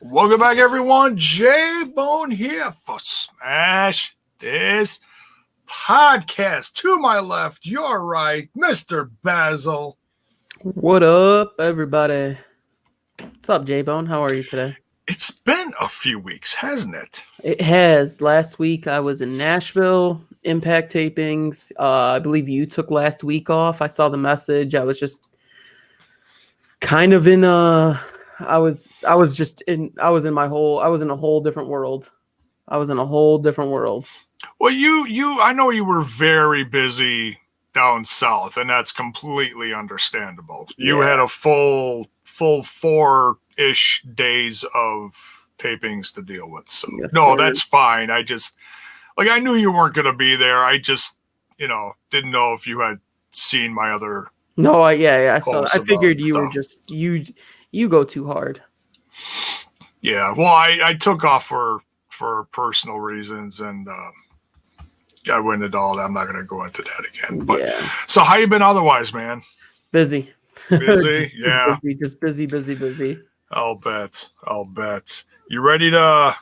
Welcome back, everyone. JAYBONE here for Smash This Podcast. To my left, your right, Mr. Basil. What up, everybody? What's up, JAYBONE? How are you today? It's been a few weeks, hasn't it? It has. Last week I was in Nashville, Impact tapings. I believe you took last week off. I saw the message. I was just kind of in I was in a whole different world. Well, I know you were very busy down south, and that's completely understandable. You had a full 4-ish days of tapings to deal with. So Yes, no, sir. that's fine. I just I knew you weren't going to be there. I just, didn't know if you had seen my other. No, I saw. I figured you stuff. were just you go too hard. Yeah, well, I took off for personal reasons, and I went into all that. I'm not going to go into that again. But Yeah. So how you been otherwise, man? Busy. Busy? Yeah. Just busy. I'll bet. You ready to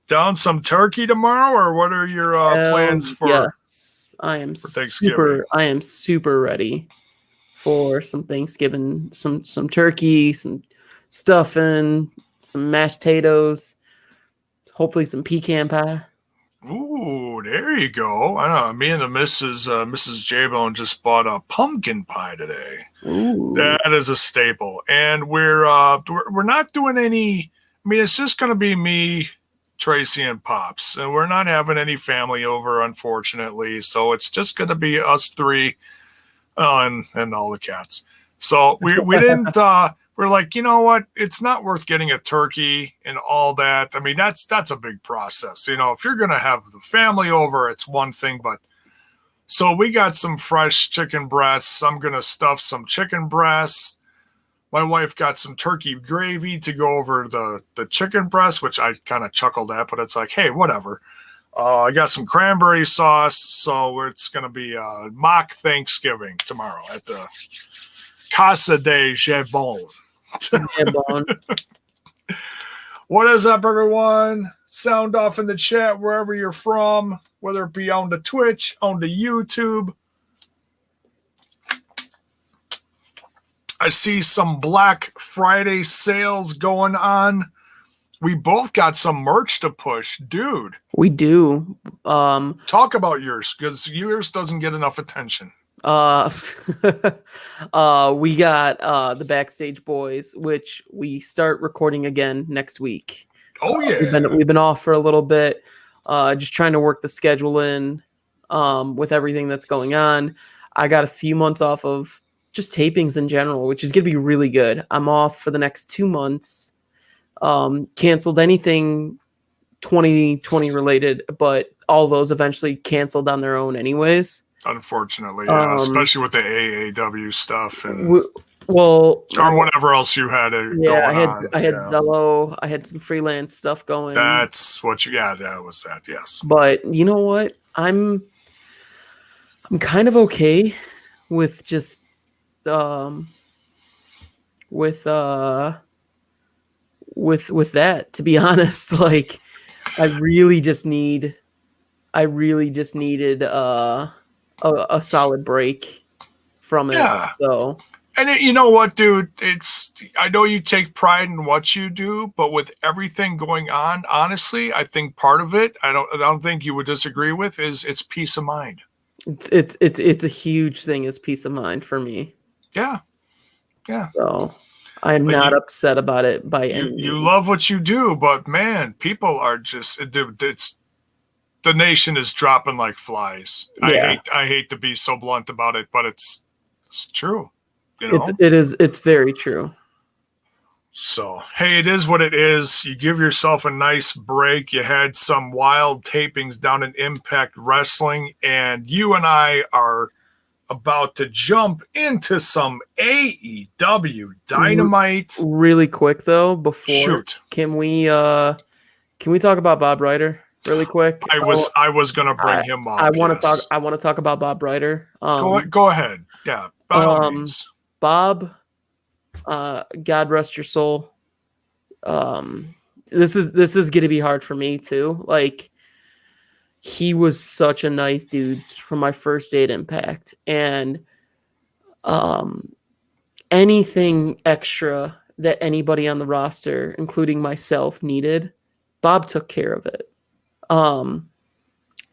down some turkey tomorrow, or what are your plans for? Yes, I am super ready for some Thanksgiving, some turkey, some stuffing, some mashed potatoes, hopefully some pecan pie. Ooh, there you go. I know. Me and the Mrs. JAYBONE just bought a pumpkin pie today. Ooh. That is a staple, and we're not doing any. I mean, it's just going to be me, Tracy, and Pops, and we're not having any family over, unfortunately. So it's just going to be us three, and all the cats. So we didn't. We're like, you know what? It's not worth getting a turkey and all that. I mean, that's a big process. If you're going to have the family over, it's one thing. But so we got some fresh chicken breasts. I'm going to stuff some chicken breasts. My wife got some turkey gravy to go over the chicken breast, which I kind of chuckled at, but it's like, hey, whatever. I got some cranberry sauce. So it's going to be mock Thanksgiving tomorrow at the Casa de JAYBONE. What is up, everyone? Sound off in the chat wherever you're from, whether it be on the Twitch, on the YouTube. I see some Black Friday sales going on. We both got some merch to push, dude. We do. Talk about yours, because yours doesn't get enough attention. We got the Backstage Boys, which we start recording again next week. Oh yeah, we've been off for a little bit, just trying to work the schedule in, with everything that's going on. I got a few months off of just tapings in general, which is gonna be really good. I'm off for the next 2 months. Canceled anything 2020 related, but all those eventually canceled on their own anyways. Unfortunately, yeah, especially with the AEW stuff and or whatever else you had. I had Zello. I had some freelance stuff going. That's what you. Yeah, that was that. Yes. But you know what? I'm kind of okay with just with that. To be honest, like I really just needed a solid break from it. Yeah. So, and you know what, dude? I know you take pride in what you do, but with everything going on, honestly, I think part of it, I don't think you would disagree with, is it's peace of mind. It's a huge thing, is peace of mind for me. Yeah. So I'm not upset about it by any means. You love what you do, but man, people are just the nation is dropping like flies. Yeah. I hate to be so blunt about it, but it's true. It's very true. So, hey, it is what it is. You give yourself a nice break. You had some wild tapings down in Impact Wrestling, and you and I are about to jump into some AEW Dynamite. Really quick though, before shoot, can we talk about Bob Ryder really quick? I was gonna bring him up. I want to talk about Bob Ryder. Go ahead. Yeah. By all means. Bob, God rest your soul. this is gonna be hard for me too. Like, he was such a nice dude from my first day at Impact, and anything extra that anybody on the roster, including myself, needed, Bob took care of it.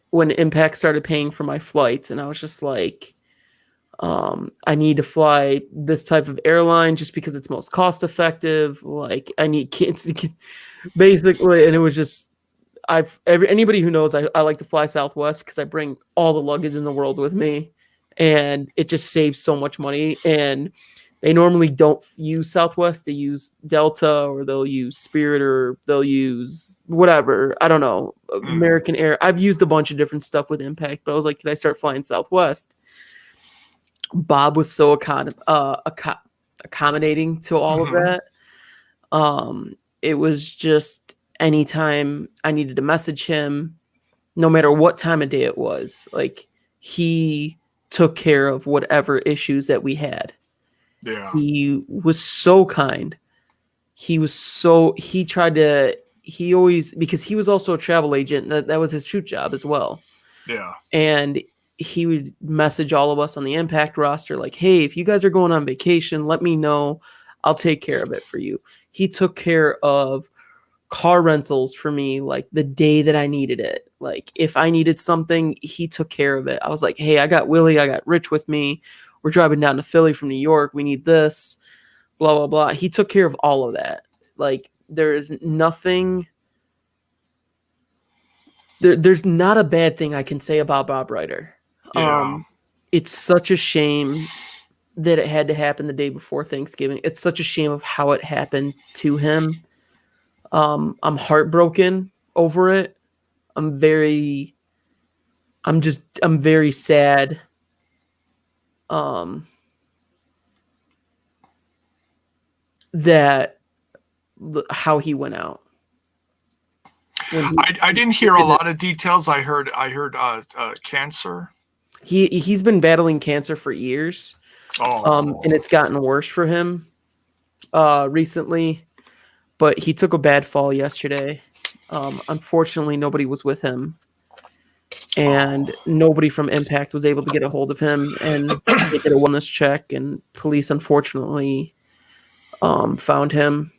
When Impact started paying for my flights, and I was just like, I need to fly this type of airline just because it's most cost effective. Like, I need kids, basically, and it was just, anybody who knows I like to fly Southwest because I bring all the luggage in the world with me, and it just saves so much money. And they normally don't use Southwest; they use Delta, or they'll use Spirit, or they'll use whatever. I don't know, American Air. I've used a bunch of different stuff with Impact, but I was like, can I start flying Southwest? Bob was so accommodating to all of that. It was just anytime I needed to message him, no matter what time of day it was, like, he took care of whatever issues that we had. Yeah. He was so kind. He always, because he was also a travel agent, that was his shoot job as well. Yeah. And he would message all of us on the Impact roster like, hey, if you guys are going on vacation, let me know. I'll take care of it for you. He took care of car rentals for me, like, the day that I needed it. Like, if I needed something, he took care of it. I was like, hey, I got Willie, I got Rich with me. We're driving down to Philly from New York. We need this, blah, blah, blah. He took care of all of that. Like, there is nothing... There's not a bad thing I can say about Bob Ryder. Yeah. It's such a shame that it had to happen the day before Thanksgiving. It's such a shame of how it happened to him. I'm heartbroken over it. I'm very sad. That how he went out. I didn't hear a lot of details. I heard cancer. He's been battling cancer for years. And it's gotten worse for him recently. But he took a bad fall yesterday. Unfortunately, nobody was with him, and nobody from Impact was able to get a hold of him and get a wellness check. And police, unfortunately, found him.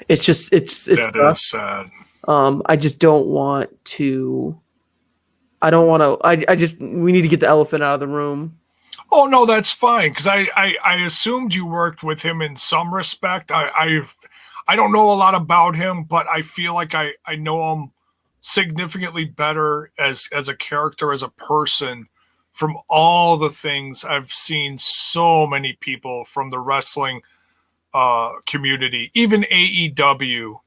It's That is sad. I just don't want to. I don't want to. We need to get the elephant out of the room. Oh no, that's fine, because I assumed you worked with him in some respect. I don't know a lot about him, but I feel like I know him significantly better as a character, as a person, from all the things I've seen. So many people from the wrestling community, even AEW,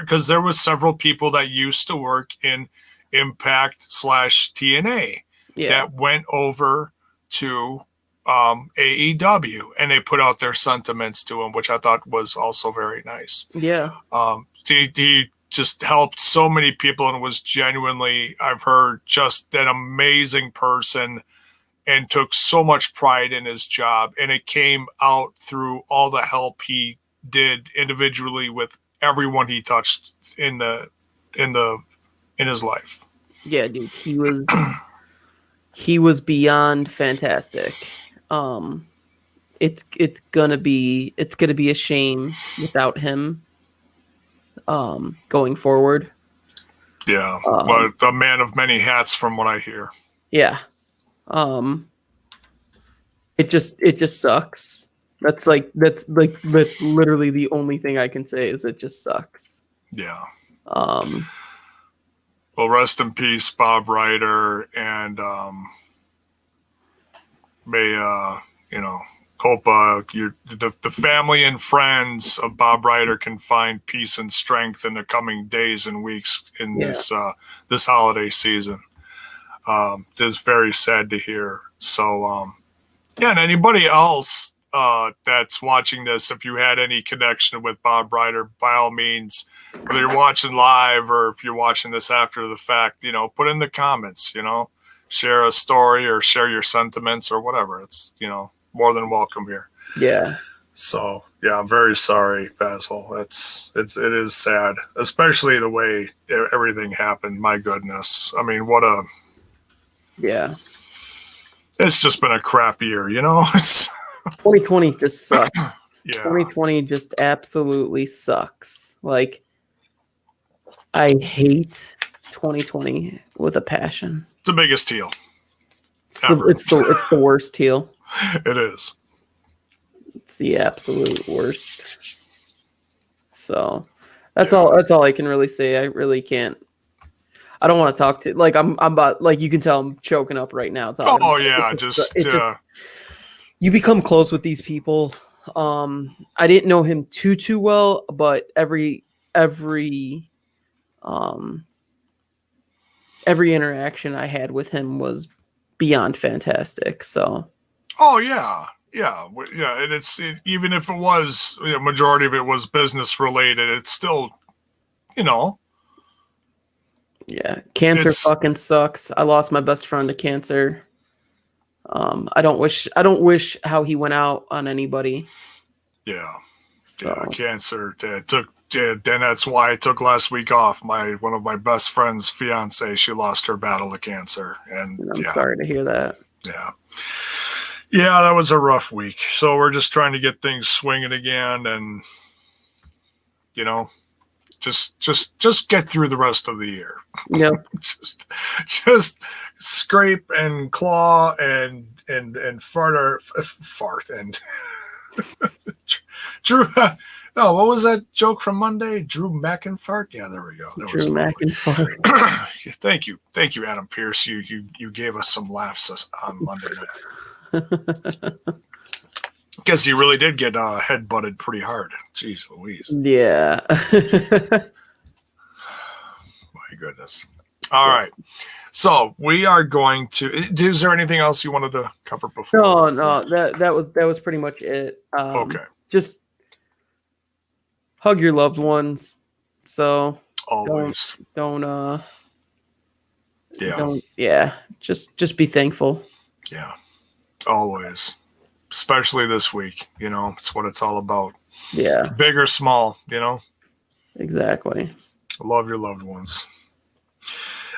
because there was several people that used to work in Impact / TNA that went over to AEW, and they put out their sentiments to him, which I thought was also very nice. Yeah. He just helped so many people and was genuinely, I've heard, just an amazing person, and took so much pride in his job. And it came out through all the help he did individually with everyone he touched in his life. Yeah, dude, he was beyond fantastic. It's gonna be a shame without him going forward. Yeah, but a man of many hats, from what I hear. Yeah. It just sucks. That's literally the only thing I can say, is it just sucks. Yeah. Well, rest in peace, Bob Ryder, and may hope the family and friends of Bob Ryder can find peace and strength in the coming days and weeks in this holiday season. It's very sad to hear. So, and anybody else that's watching this, if you had any connection with Bob Ryder, by all means, whether you're watching live or if you're watching this after the fact, put in the comments, share a story or share your sentiments or whatever. It's, more than welcome here. Yeah. So yeah, I'm very sorry, Basil. It is sad, especially the way everything happened. My goodness, I mean, Yeah. it's just been a crap year, you know. It's 2020 just sucks. yeah, 2020 just absolutely sucks. Like, I hate 2020 with a passion. it's the biggest deal It's ever. it's the worst teal. It is. It's the absolute worst. So that's all I can really say. I really can't. I don't want to talk to I'm about like you can tell I'm choking up right now talking. Oh yeah, just you become close with these people. I didn't know him too well, but every interaction I had with him was beyond fantastic. So oh yeah. Yeah, and even if it was, majority of it was business related, it's still, yeah, cancer fucking sucks. I lost my best friend to cancer. I don't wish how he went out on anybody. Yeah. So. Yeah, cancer. Then that's why I took last week off. One of my best friend's fiance, she lost her battle to cancer, and I'm sorry to hear that. Yeah. Yeah, that was a rough week. So we're just trying to get things swinging again, and just get through the rest of the year. Yep. just scrape and claw and fart and Drew. What was that joke from Monday? Drew McInfart. Yeah, there we go. Drew McInfart. Thank you, Adam Pierce. You gave us some laughs on Monday night. Guess he really did get head butted pretty hard. Jeez Louise. Yeah. My goodness. All right. So we are going to. Is there anything else you wanted to cover before? No. That was pretty much it. Okay. Just hug your loved ones. So always don't yeah. Just be thankful. Yeah. Always. Especially this week, it's what it's all about. Yeah. Big or small, Exactly. Love your loved ones.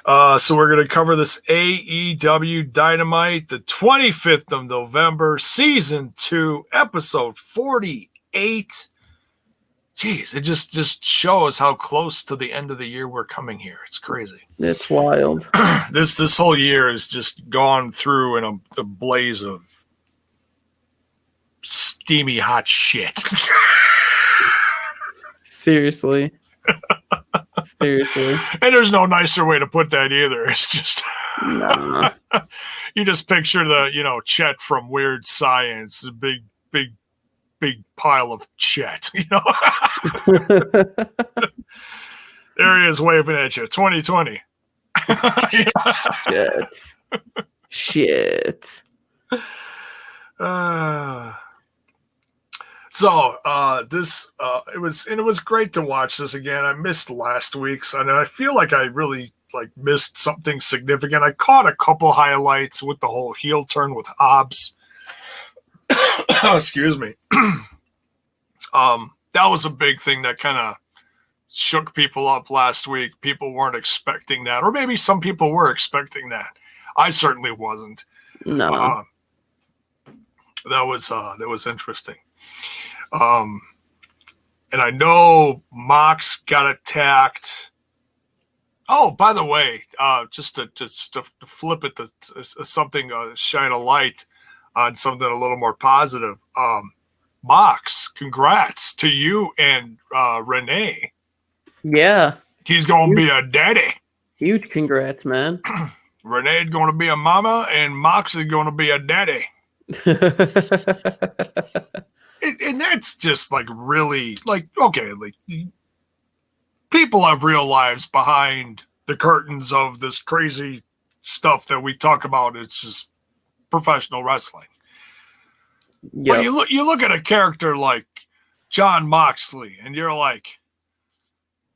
So we're going to cover this AEW Dynamite, the 25th of November, Season 2, Episode 48. Jeez, it just shows how close to the end of the year we're coming here. It's crazy. It's wild. This whole year has just gone through in a blaze of steamy hot shit. Seriously. And there's no nicer way to put that either. It's just you just picture the Chet from Weird Science, a big pile of Chet, There he is waving at you. 2020. Shit. This it was great to watch this again. I missed last week's, and I feel like I really missed something significant. I caught a couple highlights with the whole heel turn with Hobbs. Excuse me. That was a big thing that kind of shook people up last week. People weren't expecting that, or maybe some people were expecting that. I certainly wasn't. No. That was interesting. And I know Mox got attacked. Oh, by the way, just to flip it to something, shine a light on something a little more positive. Mox, congrats to you and Renee. Yeah. He's going to be a daddy. Huge congrats, man. Renee's going to be a mama, and Mox is going to be a daddy. And that's just really okay, people have real lives behind the curtains of this crazy stuff that we talk about. It's just professional wrestling. Yep. But you look at a character like Jon Moxley and you're like,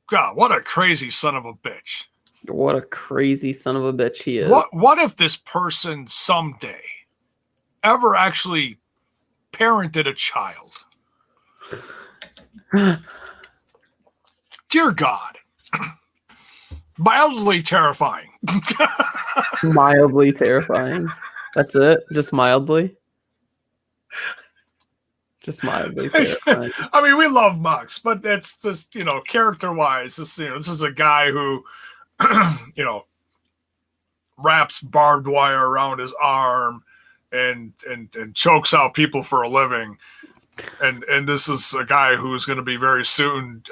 God, what a crazy son of a bitch. What a crazy son of a bitch he is. What if this person someday ever actually parented a child? Dear God. Mildly terrifying. Mildly terrifying. That's it? Just mildly? Just mildly terrifying. I mean, we love Mox, but that's just, character-wise, this is a guy who, wraps barbed wire around his arm and chokes out people for a living. And this is a guy who's going to be very soon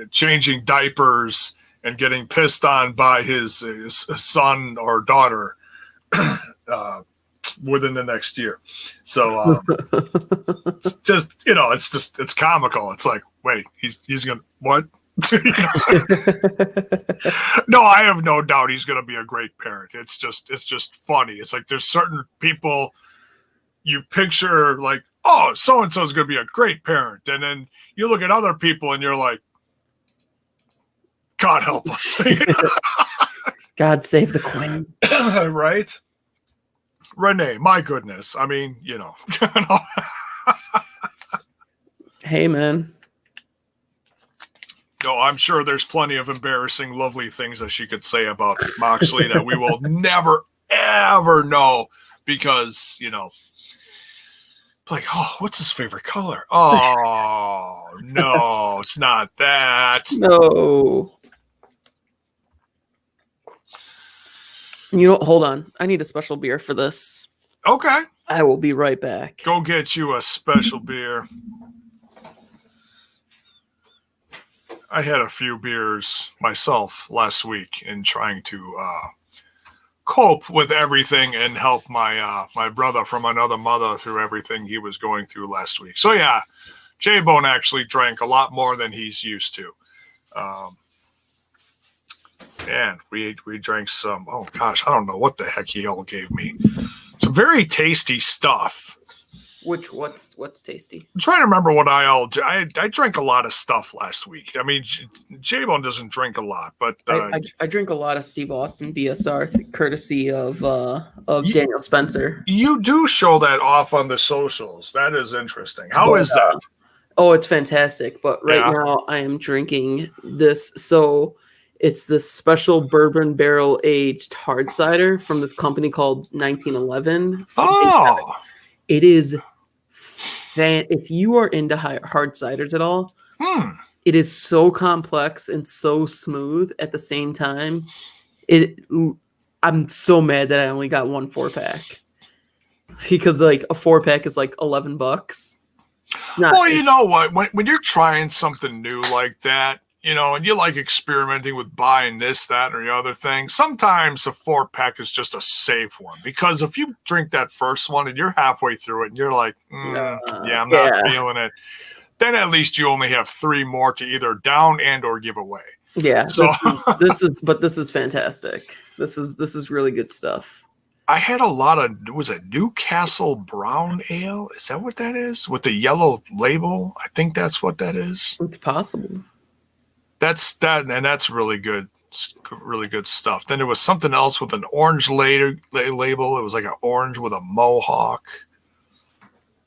changing diapers and getting pissed on by his son or daughter within the next year. So it's just, it's comical. It's like, wait, he's going to, what? No, I have no doubt he's going to be a great parent. It's just funny. It's like there's certain people you picture like, oh, so-and-so is going to be a great parent. And then you look at other people and you're like, God help us. God save the queen. Right? Renee, my goodness. I mean, Hey, man. No, I'm sure there's plenty of embarrassing, lovely things that she could say about Moxley that we will never, ever know because, like, oh, what's his favorite color? Oh, no, it's not that. No. Hold on. I need a special beer for this. Okay. I will be right back. Go get you a special beer. I had a few beers myself last week in trying to cope with everything and help my my brother from another mother through everything he was going through last week. So yeah, J-Bone actually drank a lot more than he's used to. And we drank some, oh gosh, I don't know what the heck he all gave me. Some very tasty stuff. What's tasty? I'm trying to remember what I drank a lot of stuff last week. I mean, J-Bone doesn't drink a lot, but I drink a lot of Steve Austin BSR, courtesy of Daniel Spencer. You do show that off on the socials. That is interesting. How is that? Oh, it's fantastic. But now I am drinking this. So it's this special bourbon barrel aged hard cider from this company called 1911. Oh, it is. If you are into hard ciders at all, it is so complex and so smooth at the same time. I'm so mad that I only got one 4-pack because like a 4-pack is like $11. Well, you know what? When you're trying something new like that, and you like experimenting with buying this, that, or the other thing, sometimes a 4-pack is just a safe one. Because if you drink that first one and you're halfway through it and you're like, I'm not feeling it, then at least you only have 3 more to either down and or give away. Yeah, so this is fantastic. This is really good stuff. I had a lot of, was it Newcastle Brown Ale? Is that what that is? With the yellow label? I think that's what that is. It's possible. That's really good stuff. Then there was something else with an orange label. It was like an orange with a mohawk.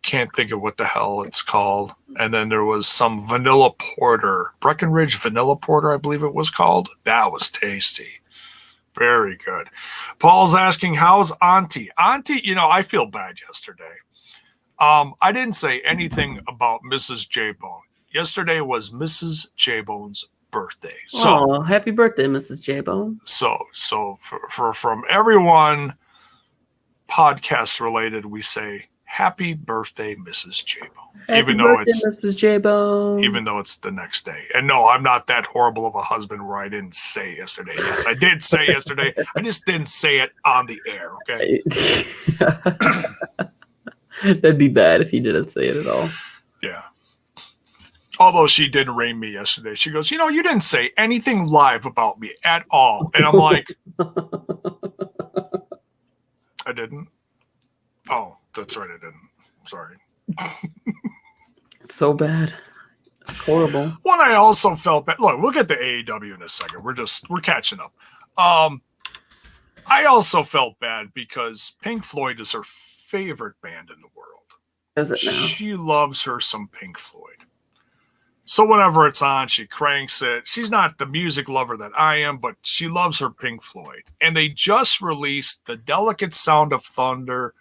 Can't think of what the hell it's called. And then there was some vanilla porter, Breckenridge vanilla porter, I believe it was called. That was tasty. Very good. Paul's asking, how's Auntie? Auntie, I feel bad yesterday. I didn't say anything about Mrs. J-Bone. Yesterday was Mrs. J-Bone's birthday. So happy birthday, Mrs. J-Bone. So for from everyone podcast related, we say happy birthday, Mrs. J-Bone. Even though it's Mrs. J-Bone. Even though it's the next day. And no, I'm not that horrible of a husband where I didn't say yesterday. Yes, I did say yesterday. I just didn't say it on the air, okay? That'd be bad if you didn't say it at all. Yeah. Although she did ring me yesterday. She goes, you didn't say anything live about me at all. And I'm like, I didn't? Oh, that's right, I didn't. Sorry. It's so bad. Horrible. One, I also felt bad. Look, we'll get to AEW in a second. We're catching up. I also felt bad because Pink Floyd is her favorite band in the world. Is it now? She loves her some Pink Floyd. So whenever it's on, she cranks it. She's not the music lover that I am, but she loves her Pink Floyd. And they just released The Delicate Sound of Thunder,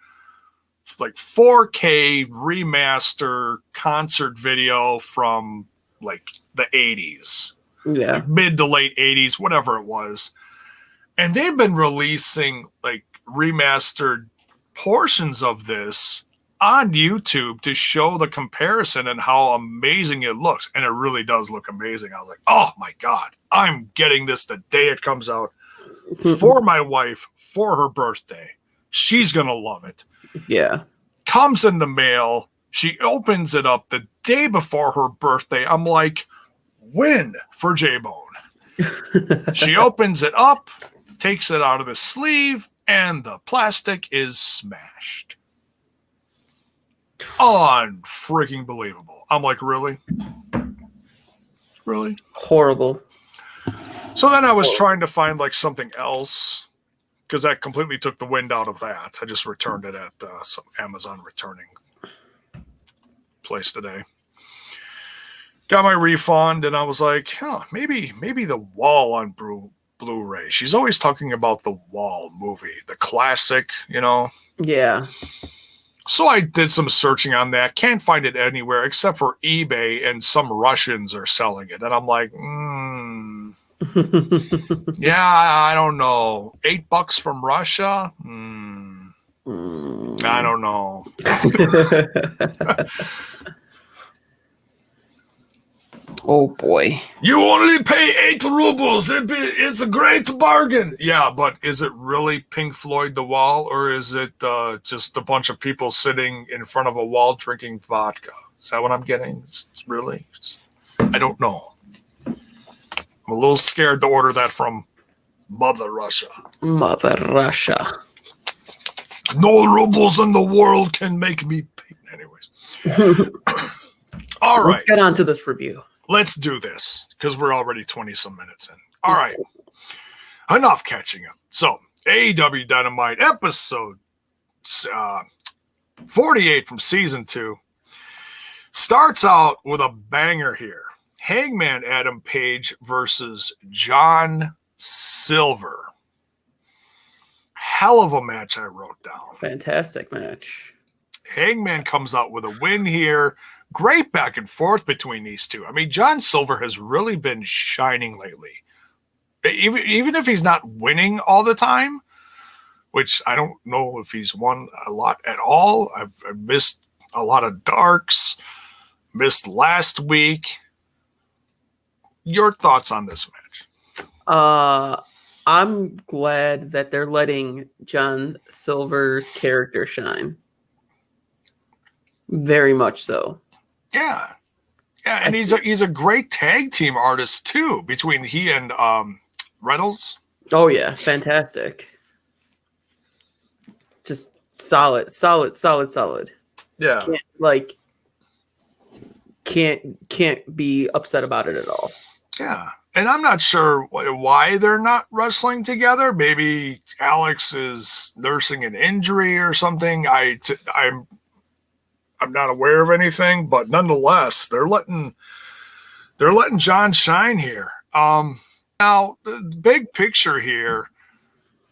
like 4K remaster concert video from like the 80s, Yeah. like mid to late 80s, whatever it was. And they've been releasing like remastered portions of this on YouTube to show the comparison and how amazing it looks. And it really does look amazing. I was like, oh my God, I'm getting this the day it comes out for my wife for her birthday. She's going to love it. Yeah. Comes in the mail. She opens it up the day before her birthday. I'm like, win for JAYBONE. She opens it up, takes it out of the sleeve, and the plastic is smashed. Unfreaking believable. I'm like, really? Really? Horrible. So then I was trying to find like something else because that completely took the wind out of that. I just returned it at some Amazon returning place today. Got my refund, and I was like, oh, maybe The Wall on Blu-ray. She's always talking about The Wall movie, the classic, you know? Yeah. So I did some searching on that. Can't find it anywhere except for eBay, and some Russians are selling it. And I'm like, yeah, I don't know. $8 from Russia? I don't know. Oh boy. You only pay 8 rubles. It's a great bargain. Yeah, but is it really Pink Floyd The Wall, or is it just a bunch of people sitting in front of a wall drinking vodka? Is that what I'm getting? I don't know. I'm a little scared to order that from Mother Russia. Mother Russia. No rubles in the world can make me pay. Anyways. All right. Let's get on to this review. Let's do this because we're already 20-some minutes in. All right. Enough catching up. So, AEW Dynamite episode 48 from season 2 starts out with a banger here. Hangman Adam Page versus John Silver. Hell of a match I wrote down. Fantastic match. Hangman comes out with a win here. Great back and forth between these two. I mean, John Silver has really been shining lately. Even if he's not winning all the time, which I don't know if he's won a lot at all. I've missed a lot of darks, missed last week. Your thoughts on this match? I'm glad that they're letting John Silver's character shine. Very much so. Yeah. Yeah, and he's a great tag team artist too, between he and Reynolds. Oh yeah, fantastic. Just solid. Yeah. Can't be upset about it at all. Yeah. And I'm not sure why they're not wrestling together. Maybe Alex is nursing an injury or something. I'm not aware of anything, but nonetheless, they're letting John shine here. Now the big picture here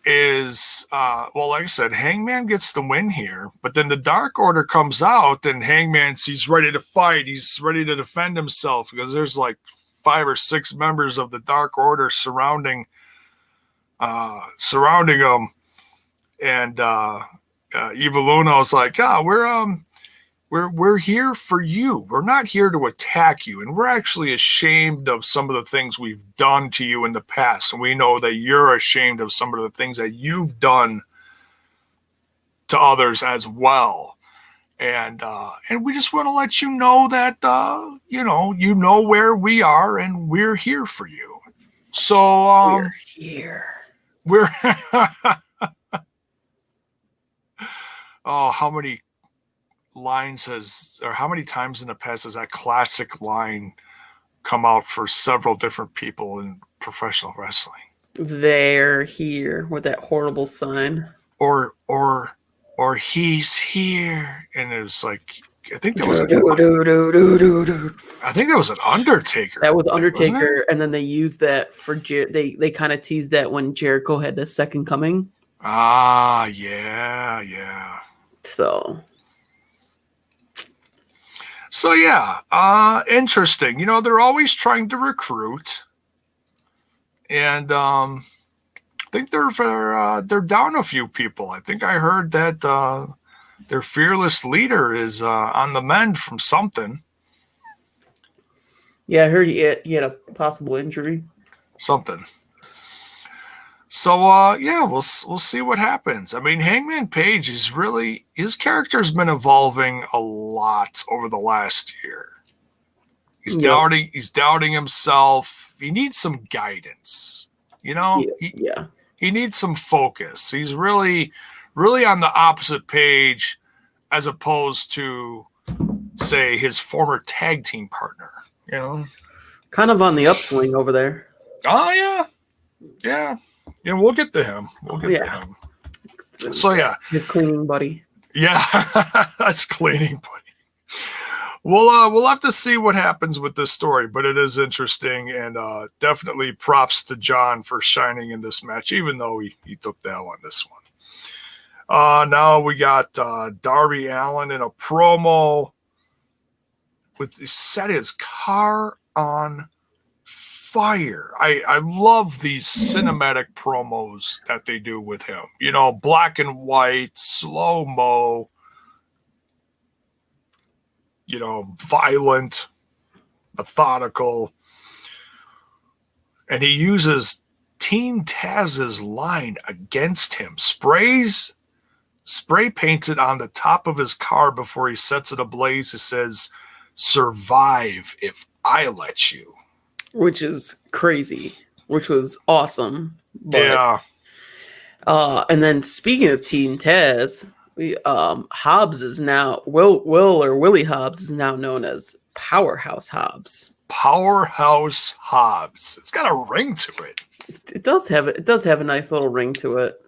is, well, like I said, Hangman gets the win here, but then the Dark Order comes out, and he's ready to fight. He's ready to defend himself because there's like 5 or 6 members of the Dark Order surrounding him, and Evil Uno's like, we're here for you. We're not here to attack you. And we're actually ashamed of some of the things we've done to you in the past. And we know that you're ashamed of some of the things that you've done to others as well. And we just want to let you know that, you know where we are, and we're here for you. So, we're here. Oh, how many times in the past has that classic line come out for several different people in professional wrestling? They're here with that horrible sign. Or he's here. And it was like, I think that was an Undertaker. That was thing, Undertaker, and then they used that for they kind of teased that when Jericho had the second coming. Ah, yeah. So yeah, interesting. You know, they're always trying to recruit, and I think they're down a few people. I think I heard that their fearless leader is on the mend from something. yeah, I heard he had a possible injury. Something. So yeah, we'll see what happens. I mean, Hangman Page is really, his character's been evolving a lot over the last year. He's doubting himself. He needs some guidance. You know, he needs some focus. He's really on the opposite page as opposed to, say, his former tag team partner. You know, Kind of on the upswing over there. Oh yeah. We'll get to him. To him. So yeah, his cleaning buddy. Yeah, that's cleaning buddy. We'll have to see what happens with this story, but it is interesting, and definitely props to John for shining in this match, even though he took the L on this one. Now we got Darby Allin in a promo with set his car on fire. I love these cinematic promos that they do with him. You know, black and white, slow-mo, you know, violent, methodical. And he uses Team Taz's line against him. Spray paints it on the top of his car before he sets it ablaze. It says, "Survive if I let you." Which is crazy, which was awesome. But, yeah. And then speaking of Team Taz, Hobbs is now Willie Hobbs is now known as Powerhouse Hobbs. Powerhouse Hobbs. It's got a ring to it. It does have a nice little ring to it.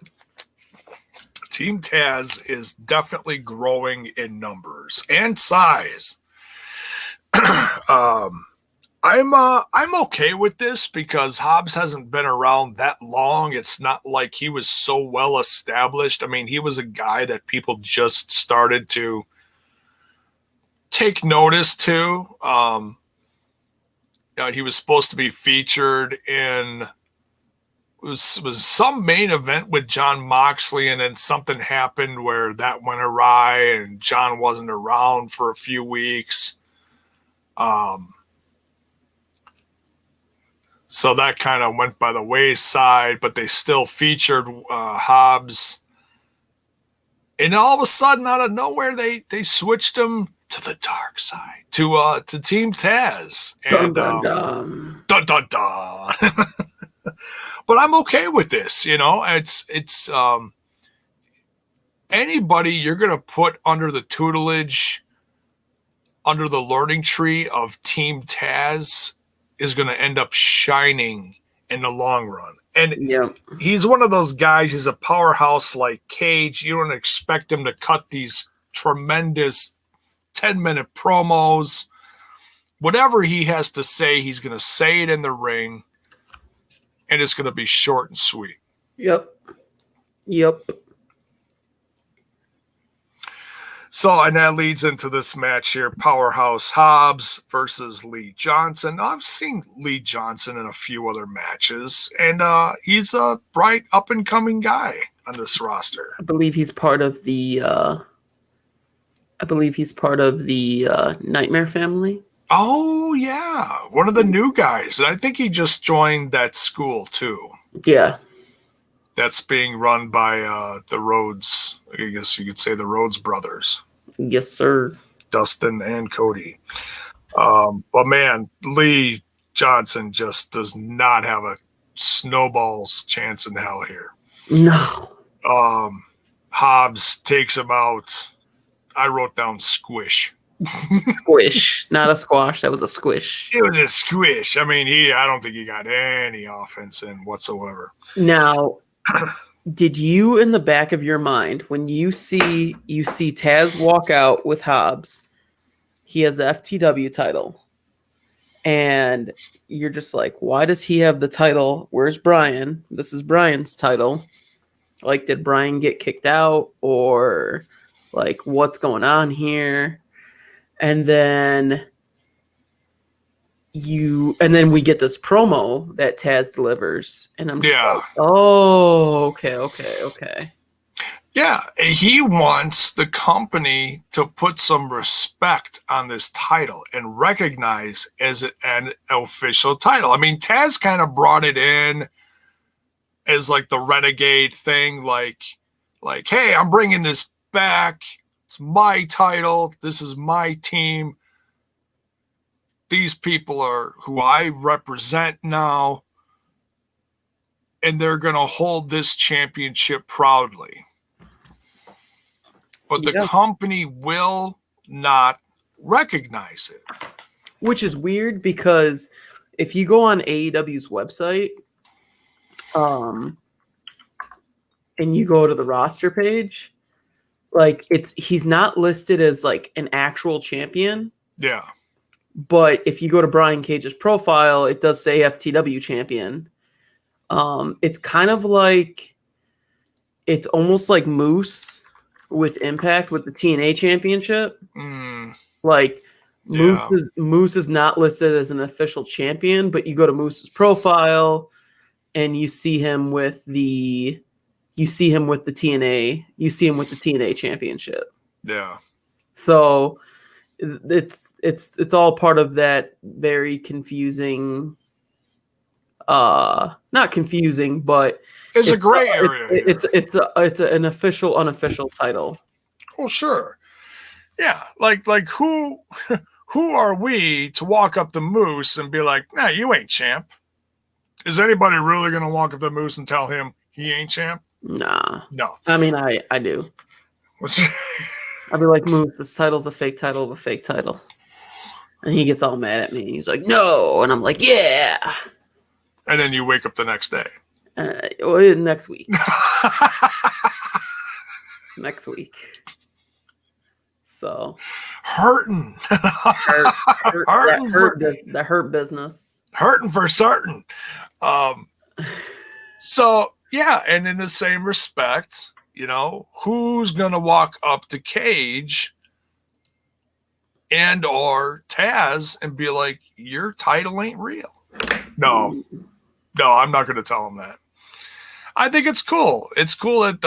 Team Taz is definitely growing in numbers and size. I'm okay with this because Hobbs hasn't been around that long. It's not like he was so well established. I mean, he was a guy that people just started to take notice to. He was supposed to be featured in was some main event with John Moxley, and then something happened where that went awry, and John wasn't around for a few weeks. So that kind of went by the wayside, but they still featured Hobbs. And all of a sudden, out of nowhere, they switched him to the dark side, to Team Taz. And dun, dun, dun. Dun, dun, dun. But I'm okay with this. You know, it's anybody you're going to put under the tutelage, under the learning tree of Team Taz is going to end up shining in the long run. And he's one of those guys, he's a powerhouse like Cage. You don't expect him to cut these tremendous 10-minute promos. Whatever he has to say, he's going to say it in the ring, and it's going to be short and sweet. Yep. So, and that leads into this match here, Powerhouse Hobbs versus Lee Johnson. I've seen Lee Johnson in a few other matches, and he's a bright, up-and-coming guy on this roster. I believe he's part of the Nightmare family. Oh, yeah. One of the new guys. And I think he just joined that school, too. Yeah. That's being run by the Rhodes, I guess you could say the Rhodes brothers. Yes, sir. Dustin and Cody. But man, Lee Johnson just does not have a snowball's chance in hell here. No. Hobbs takes him out. I wrote down squish. Squish, not a squash. That was a squish. It was a squish. I mean, I don't think he got any offense in whatsoever. Now, did you, in the back of your mind, when you see Taz walk out with Hobbs, he has the FTW title. And you're just like, why does he have the title? Where's Brian? This is Brian's title. Like, did Brian get kicked out? Or like, what's going on here? And then we get this promo that Taz delivers. And I'm just like, oh, okay. Yeah, he wants the company to put some respect on this title and recognize as an official title. I mean, Taz kind of brought it in as like the renegade thing, like, hey, I'm bringing this back. It's my title. This is my team. These people are who I represent now, and they're going to hold this championship proudly. But the company will not recognize it. Which is weird because if you go on AEW's website, and you go to the roster page, like he's not listed as like an actual champion. Yeah. But if you go to Brian Cage's profile, it does say FTW champion. It's kind of like, it's almost like Moose with Impact with the TNA championship. Like Moose is not listed as an official champion, but you go to Moose's profile and you see him with the TNA. You see him with the TNA championship. Yeah. So it's all part of that very confusing, not confusing, but it's a gray area. It's an official, unofficial title. Well, sure. Yeah. Like who are we to walk up to Moose and be like, nah, you ain't champ? Is anybody really going to walk up to Moose and tell him he ain't champ? Nah. No. I mean, I do. I'd be like, Moose, this title's a fake title of a fake title. And he gets all mad at me. He's like, no. And I'm like, yeah. And then you wake up the next day. Next week. Next week. So. Hurting. The hurt business. Hurting for certain. So, yeah. And in the same respect, you know, who's going to walk up to Cage and or Taz and be like, your title ain't real? No, I'm not going to tell him that. I think it's cool. It's cool that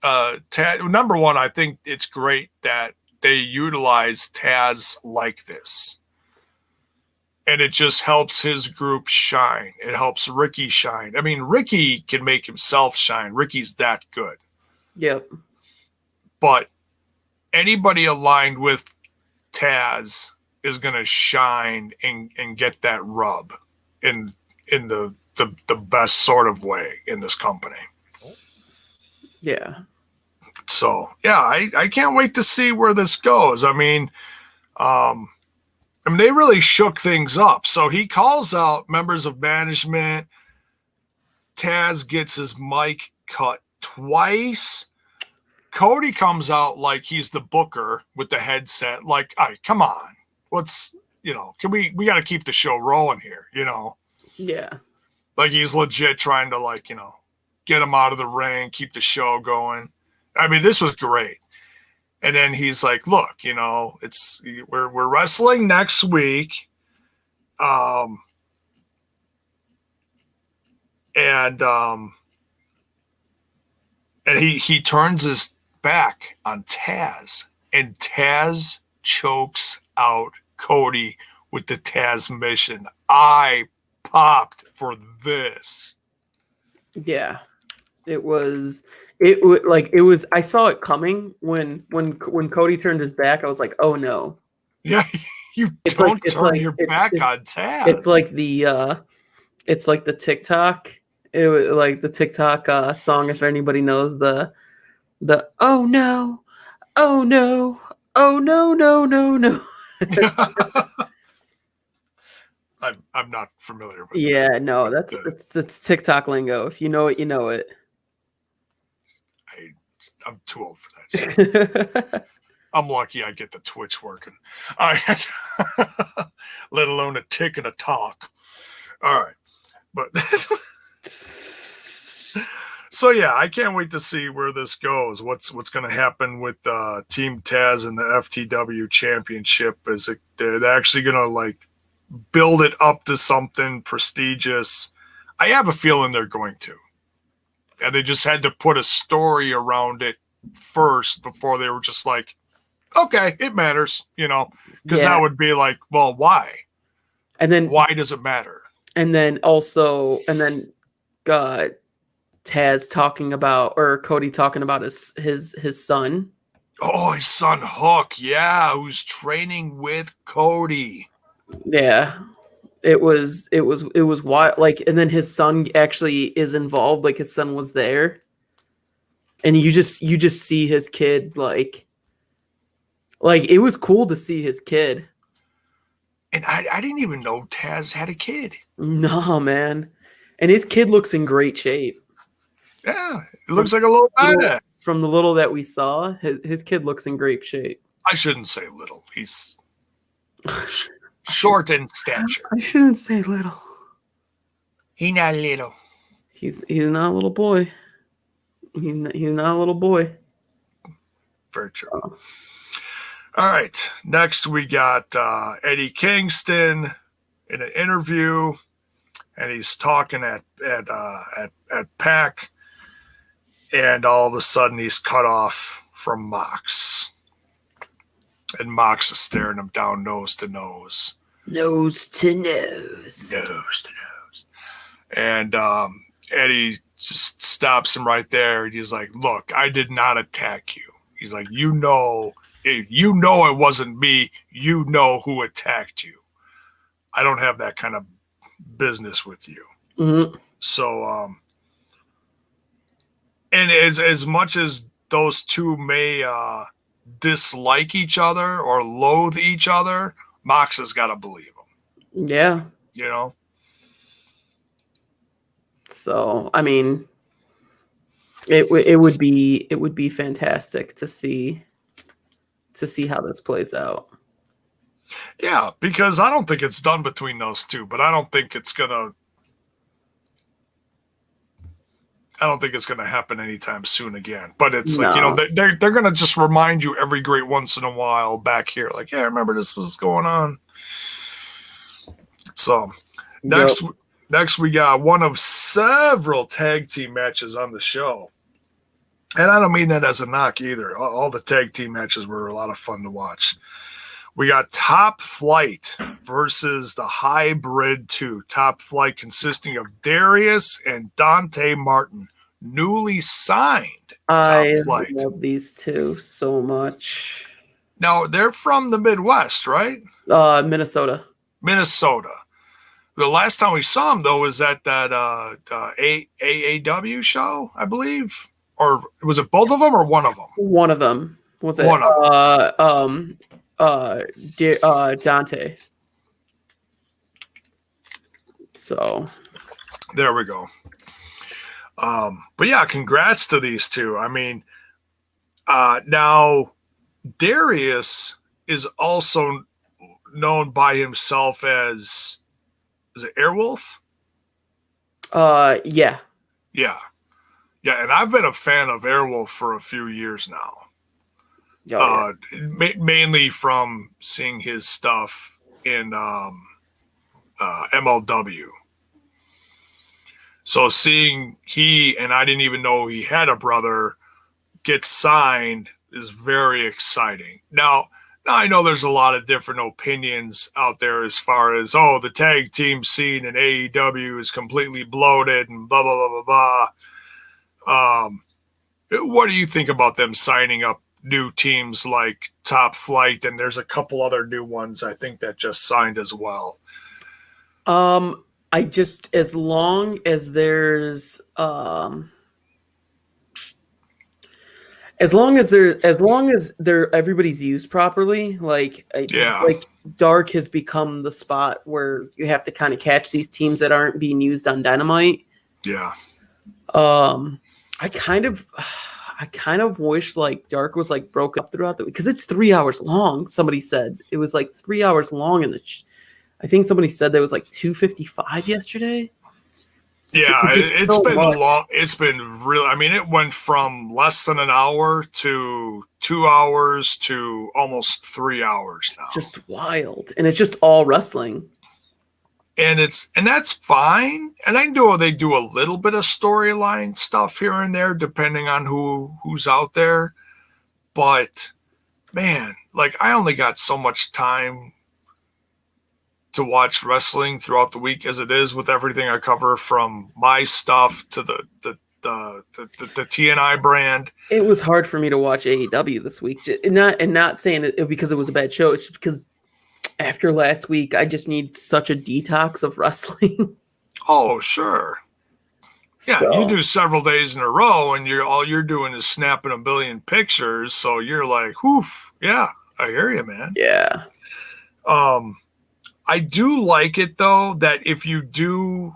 Taz, number one, I think it's great that they utilize Taz like this. And it just helps his group shine. It helps Ricky shine. I mean, Ricky can make himself shine. Ricky's that good. Yep. But anybody aligned with Taz is going to shine and get that rub in the best sort of way in this company. Yeah. So, yeah, I can't wait to see where this goes. I mean, they really shook things up. So he calls out members of management. Taz gets his mic cut twice. Cody comes out like he's the booker with the headset. Like, all right, come on. Let's, we got to keep the show rolling here, Yeah. Like he's legit trying to get him out of the ring, keep the show going. I mean, this was great. And then he's like, look, we're wrestling next week. And he turns his back on Taz, and Taz chokes out Cody with the Taz mission. I popped for this. Yeah. I saw it coming when Cody turned his back. I was like, oh no. Yeah, you don't turn your back on Taz. It's like the TikTok. It was like the TikTok song. If anybody knows the oh no, oh no, oh no, no, no, no. I'm not familiar with. Yeah, that. No, that's TikTok lingo. If you know it, you know it. I'm too old for that shit. I'm lucky I get the Twitch working. All right. Let alone a tick and a talk. All right. But so yeah, I can't wait to see where this goes. What's going to happen with Team Taz and the FTW Championship? Is it they're actually going to like build it up to something prestigious? I have a feeling they're going to. And they just had to put a story around it first before they were just like, okay, it matters, because that would be like, well, why? And then why does it matter? And then Taz talking about, or Cody talking about his son. Oh, his son Hook, yeah, who's training with Cody. Yeah. It was wild. Like, and then his son actually is involved. Like, his son was there, and you just see his kid. Like it was cool to see his kid. And I didn't even know Taz had a kid. No, man, and his kid looks in great shape. Yeah, it looks like a little guy. From the little that we saw, his kid looks in great shape. I shouldn't say little. He's short in stature. I shouldn't say little. He not little. He's not a little boy. He's not a little boy. Very true. All right. Next, we got Eddie Kingston in an interview, and he's talking at PAC, and all of a sudden he's cut off from Mox. And Mox is staring him down nose to nose. Nose to nose. Nose to nose. And Eddie just stops him right there. And he's like, look, I did not attack you. He's like, you know it wasn't me. You know who attacked you. I don't have that kind of business with you. Mm-hmm. So, and as much as those two may dislike each other or loathe each other, Mox has got to believe him. Yeah. So, I mean, it would be fantastic to see how this plays out. Yeah, because I don't think it's done between those two, but I don't think it's gonna happen anytime soon again. But it's like, they're gonna just remind you every great once in a while back here, like, yeah, remember this is going on. So next we got one of several tag team matches on the show. And I don't mean that as a knock either. All the tag team matches were a lot of fun to watch. We got Top Flight versus the Hybrid 2. Top Flight consisting of Darius and Dante Martin, newly signed Top Flight. I love these two so much. Now, they're from the Midwest, right? Minnesota. The last time we saw them, though, was at that AEW show, I believe. Or was it both of them or one of them? One of them. Was it? One of them. Dante. So there we go. But yeah, congrats to these two. I mean, now Darius is also known by himself as, is it Airwolf? Yeah. Yeah, and I've been a fan of Airwolf for a few years now. Mainly from seeing his stuff in MLW. So seeing and I didn't even know he had a brother, get signed is very exciting. Now I know there's a lot of different opinions out there as far as, the tag team scene in AEW is completely bloated and blah, blah, blah, blah, blah. What do you think about them signing up new teams like Top Flight? And there's a couple other new ones I think that just signed as well. I just, as long as there's everybody's used properly, like Dark has become the spot where you have to kind of catch these teams that aren't being used on Dynamite. Yeah. I kind of wish like Dark was like broken up throughout the, because it's 3 hours long. Somebody said it was like 3 hours long, and I think somebody said there was like 255 yesterday. Yeah, it's So been much. long. It's been real. I mean, it went from less than an hour to 2 hours to almost 3 hours now. Just wild, and it's just all wrestling. And that's fine. And I know they do a little bit of storyline stuff here and there, depending on who's out there. But man, like I only got so much time to watch wrestling throughout the week as it is with everything I cover, from my stuff to the TNI brand. It was hard for me to watch AEW this week, not saying it because it was a bad show. It's just because after last week, I just need such a detox of wrestling. Oh, sure. Yeah, So, you do several days in a row, and all you're doing is snapping a billion pictures. So you're like, whew, yeah, I hear you, man. yeah. I do like it though that if you do,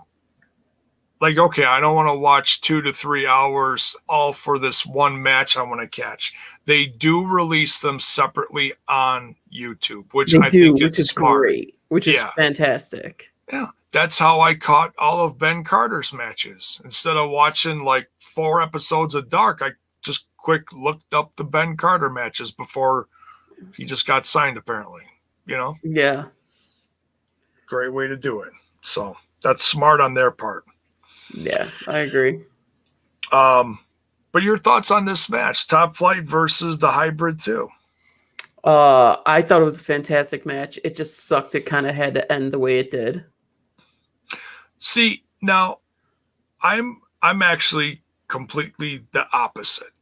like, okay, I don't want to watch 2 to 3 hours all for this one match I want to catch. They do release them separately on YouTube, which I think which is is smart. great, which is fantastic. Yeah, that's how I caught all of Ben Carter's matches. Instead of watching like 4 episodes of Dark, I just quick looked up the Ben Carter matches before he just got signed, apparently. You know? Yeah. Great way to do it. So that's smart on their part. Yeah, I agree. But your thoughts on this match, Top Flight versus the Hybrid 2? I thought it was a fantastic match. It just sucked. It kind of had to end the way it did. See, now I'm actually completely the opposite.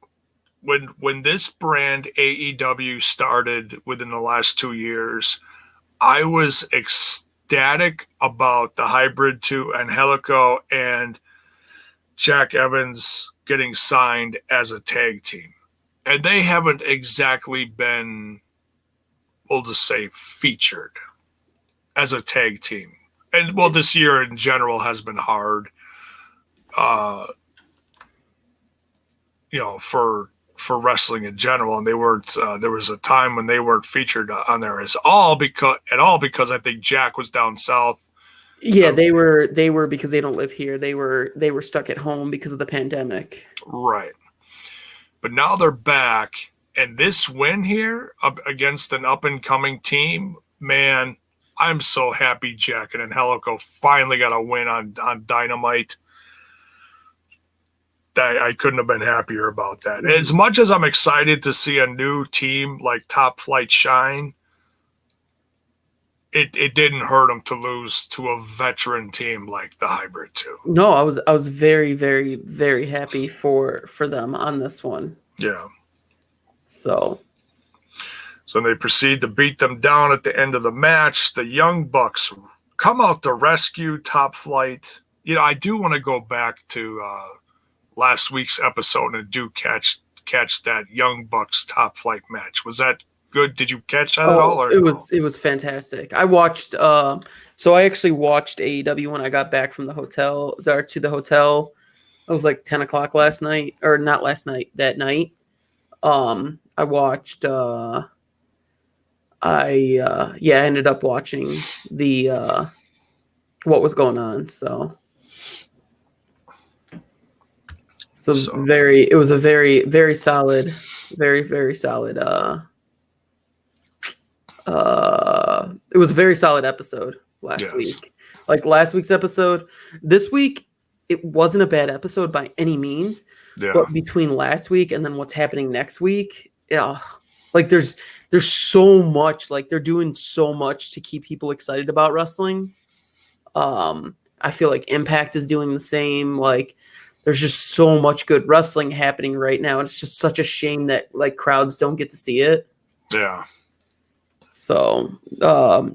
When this brand AEW started within the last 2 years, I was ecstatic about the Hybrid 2 and Helico and Jack Evans getting signed as a tag team. And they haven't exactly been, we'll just say, featured as a tag team. And, well, this year in general has been hard, for wrestling in general. And they weren't, there was a time when they weren't featured on there at all because I think Jack was down south. Yeah, they were because they don't live here. They were stuck at home because of the pandemic. Right. But now they're back, and this win here against an up-and-coming team, man, I'm so happy Jack and Angelico finally got a win on Dynamite. I couldn't have been happier about that. As much as I'm excited to see a new team like Top Flight shine, it didn't hurt them to lose to a veteran team like the Hybrid 2. No, I was very, very, very happy for them on this one. Yeah. So they proceed to beat them down at the end of the match. The Young Bucks come out to rescue Top Flight. I do want to go back to last week's episode and do catch that Young Bucks Top Flight match. Was that good? Did you catch that at all? Or it was fantastic. I watched. So I actually watched AEW when I got back from the hotel to the hotel. It was like 10 o'clock last night, or not last night. That night, I watched. I ended up watching the what was going on. So it was a very, very solid, very, very solid. It was a very solid episode last week. Like last week's episode, this week it wasn't a bad episode by any means. Yeah. But between last week and then what's happening next week, like there's so much. Like they're doing so much to keep people excited about wrestling. I feel like Impact is doing the same. Like there's just so much good wrestling happening right now. And it's just such a shame that like crowds don't get to see it. Yeah. So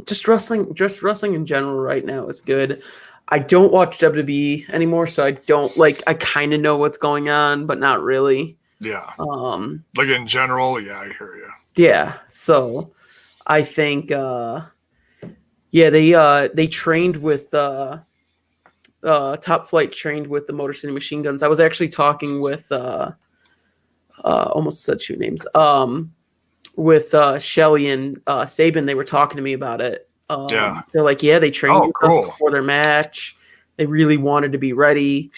just wrestling in general right now is good. I don't watch WWE anymore, so I kind of know what's going on, but not really. Yeah. Like in general, yeah, I hear you. Yeah. So I think they trained with Top Flight trained with the Motor City Machine Guns. I was actually talking with almost said shoot names. With Shelly and Saban, they were talking to me about it. Yeah. They're like, yeah, they trained with us cool. before their match. They really wanted to be ready.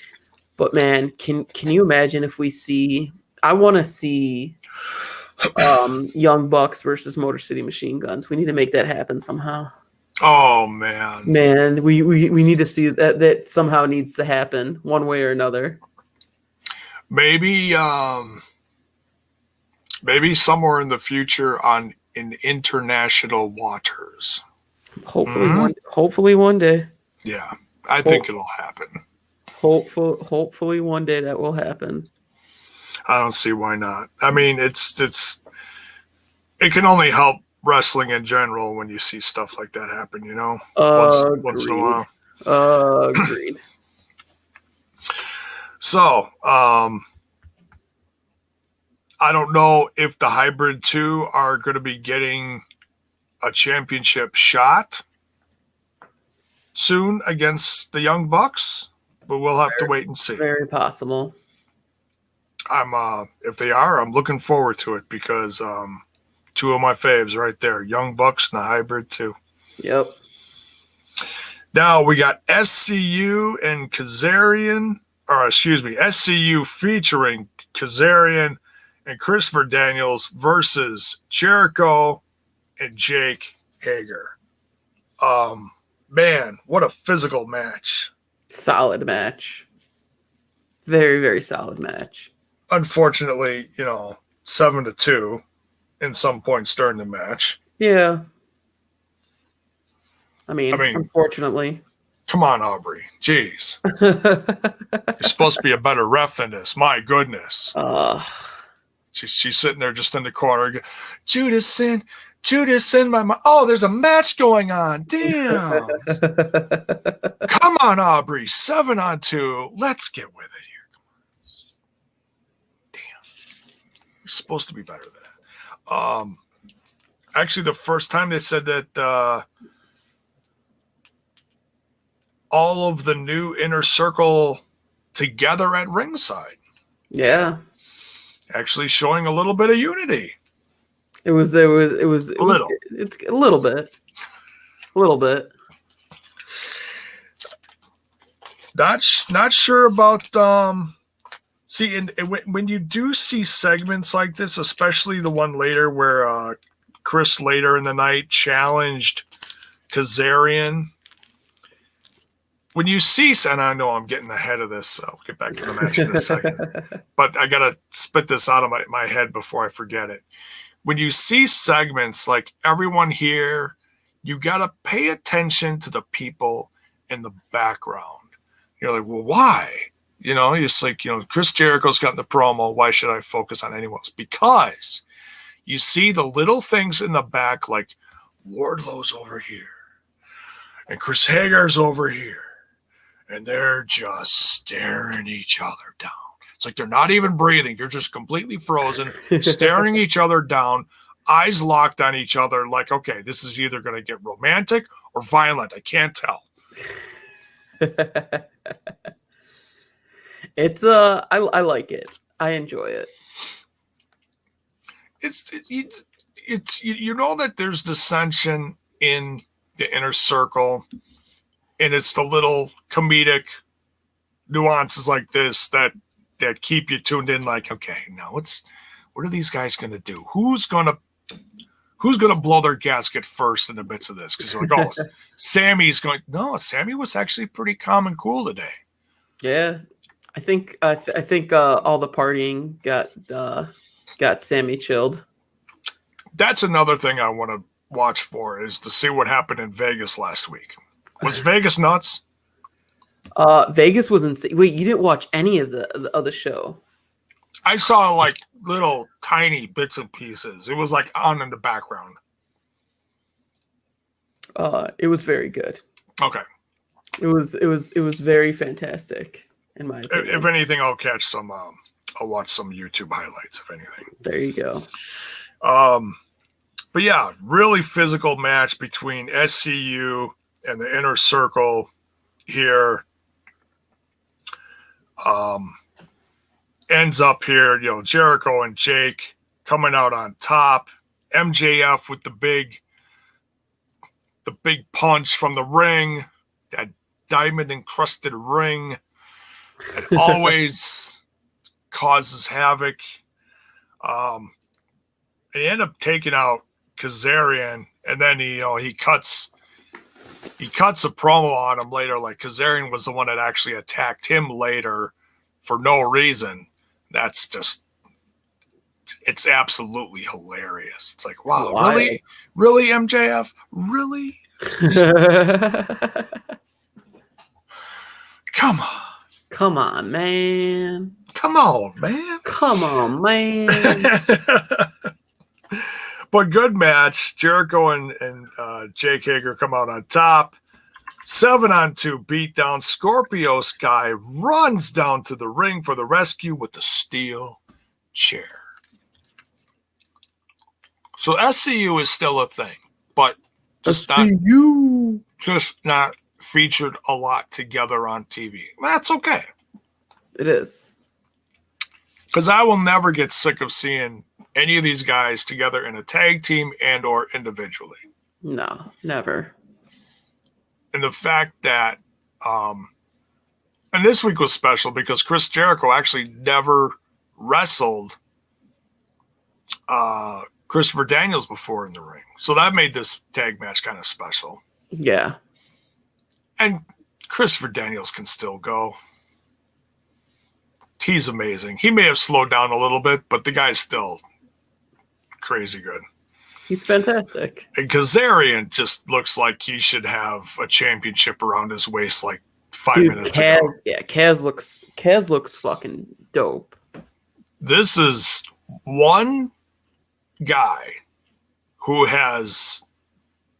But man, can you imagine if we see? I want to see Young Bucks versus Motor City Machine Guns. We need to make that happen somehow. Oh man, Man, we need to see that. That somehow needs to happen one way or another. Maybe maybe somewhere in the future in international waters. Hopefully one day. Yeah, I think it'll happen. Hopefully one day that will happen. I don't see why not. I mean, it can only help wrestling in general when you see stuff like that happen, you know? Once in a while. Agreed. So, I don't know if the Hybrid 2 are going to be getting a championship shot soon against the Young Bucks, but we'll have to wait and see. Very possible. If they are, I'm looking forward to it because two of my faves right there, Young Bucks and the Hybrid 2. Yep. Now we got SCU and Kazarian, SCU featuring Kazarian and Christopher Daniels versus Jericho and Jake Hager. Man, what a physical match. Solid match. Very, very solid match. Unfortunately, 7-2 in some points during the match. Yeah. I mean, unfortunately. Come on, Aubrey. Jeez. You're supposed to be a better ref than this. My goodness. She's sitting there just in the corner. Judison, my mom. Oh, there's a match going on. Damn. Come on, Aubrey. 7-on-2. Let's get with it here. Come on. Damn. You're supposed to be better than that. Actually, the first time they said that all of the new Inner Circle together at ringside. Yeah. Actually showing a little bit of unity. It was a little. It's a little bit. A little bit. Not sure about see, and when you do see segments like this, especially the one later where Chris later in the night challenged Kazarian. When you see, and I know I'm getting ahead of this, so I'll get back to the match in a second, but I got to spit this out of my head before I forget it. When you see segments like everyone here, you got to pay attention to the people in the background. You're like, well, why? It's like, Chris Jericho's got the promo. Why should I focus on anyone else? Because you see the little things in the back, like Wardlow's over here and Chris Hager's over here. And they're just staring each other down. It's like they're not even breathing. They're just completely frozen, staring each other down, eyes locked on each other like, okay, this is either going to get romantic or violent. I can't tell. It's I like it. I enjoy it. It's that there's dissension in the Inner Circle. And it's the little comedic nuances like this that keep you tuned in. Like, okay, now what are these guys going to do? Who's going to blow their gasket first in the midst of this? Because you're like, oh, Sammy's going. No, Sammy was actually pretty calm and cool today. Yeah, I think all the partying got Sammy chilled. That's another thing I want to watch for is to see what happened in Vegas last week. Was Vegas nuts? Vegas was insane. Wait, you didn't watch any of the other show? I saw like little tiny bits and pieces. It was like on in the background. It was very good. Okay. It was very fantastic in my opinion. If anything, I'll catch some. I'll watch some YouTube highlights. If anything. There you go. But yeah, really physical match between SCU and the Inner Circle here. ends up here, Jericho and Jake coming out on top. MJF with the big punch from the ring, that diamond encrusted ring that always causes havoc. They end up taking out Kazarian, and then he cuts a promo on him later, like Kazarian was the one that actually attacked him later for no reason. That's just, it's absolutely hilarious. It's like, wow, Why? really, MJF, really? Come on, man. come on, man. Come on, man. But good match. Jericho and Jake Hager come out on top. 7-on-2 beatdown. Scorpio Sky runs down to the ring for the rescue with the steel chair. So SCU is still a thing, but just not featured a lot together on TV. That's okay. It is. Because I will never get sick of seeing any of these guys together in a tag team and or individually. No, never. And the fact that, and this week was special because Chris Jericho actually never wrestled Christopher Daniels before in the ring. So that made this tag match kind of special. Yeah. And Christopher Daniels can still go. He's amazing. He may have slowed down a little bit, but the guy's still crazy good. He's fantastic. And Kazarian just looks like he should have a championship around his waist like 5 minutes ago. Yeah, Kaz looks fucking dope. This is one guy who has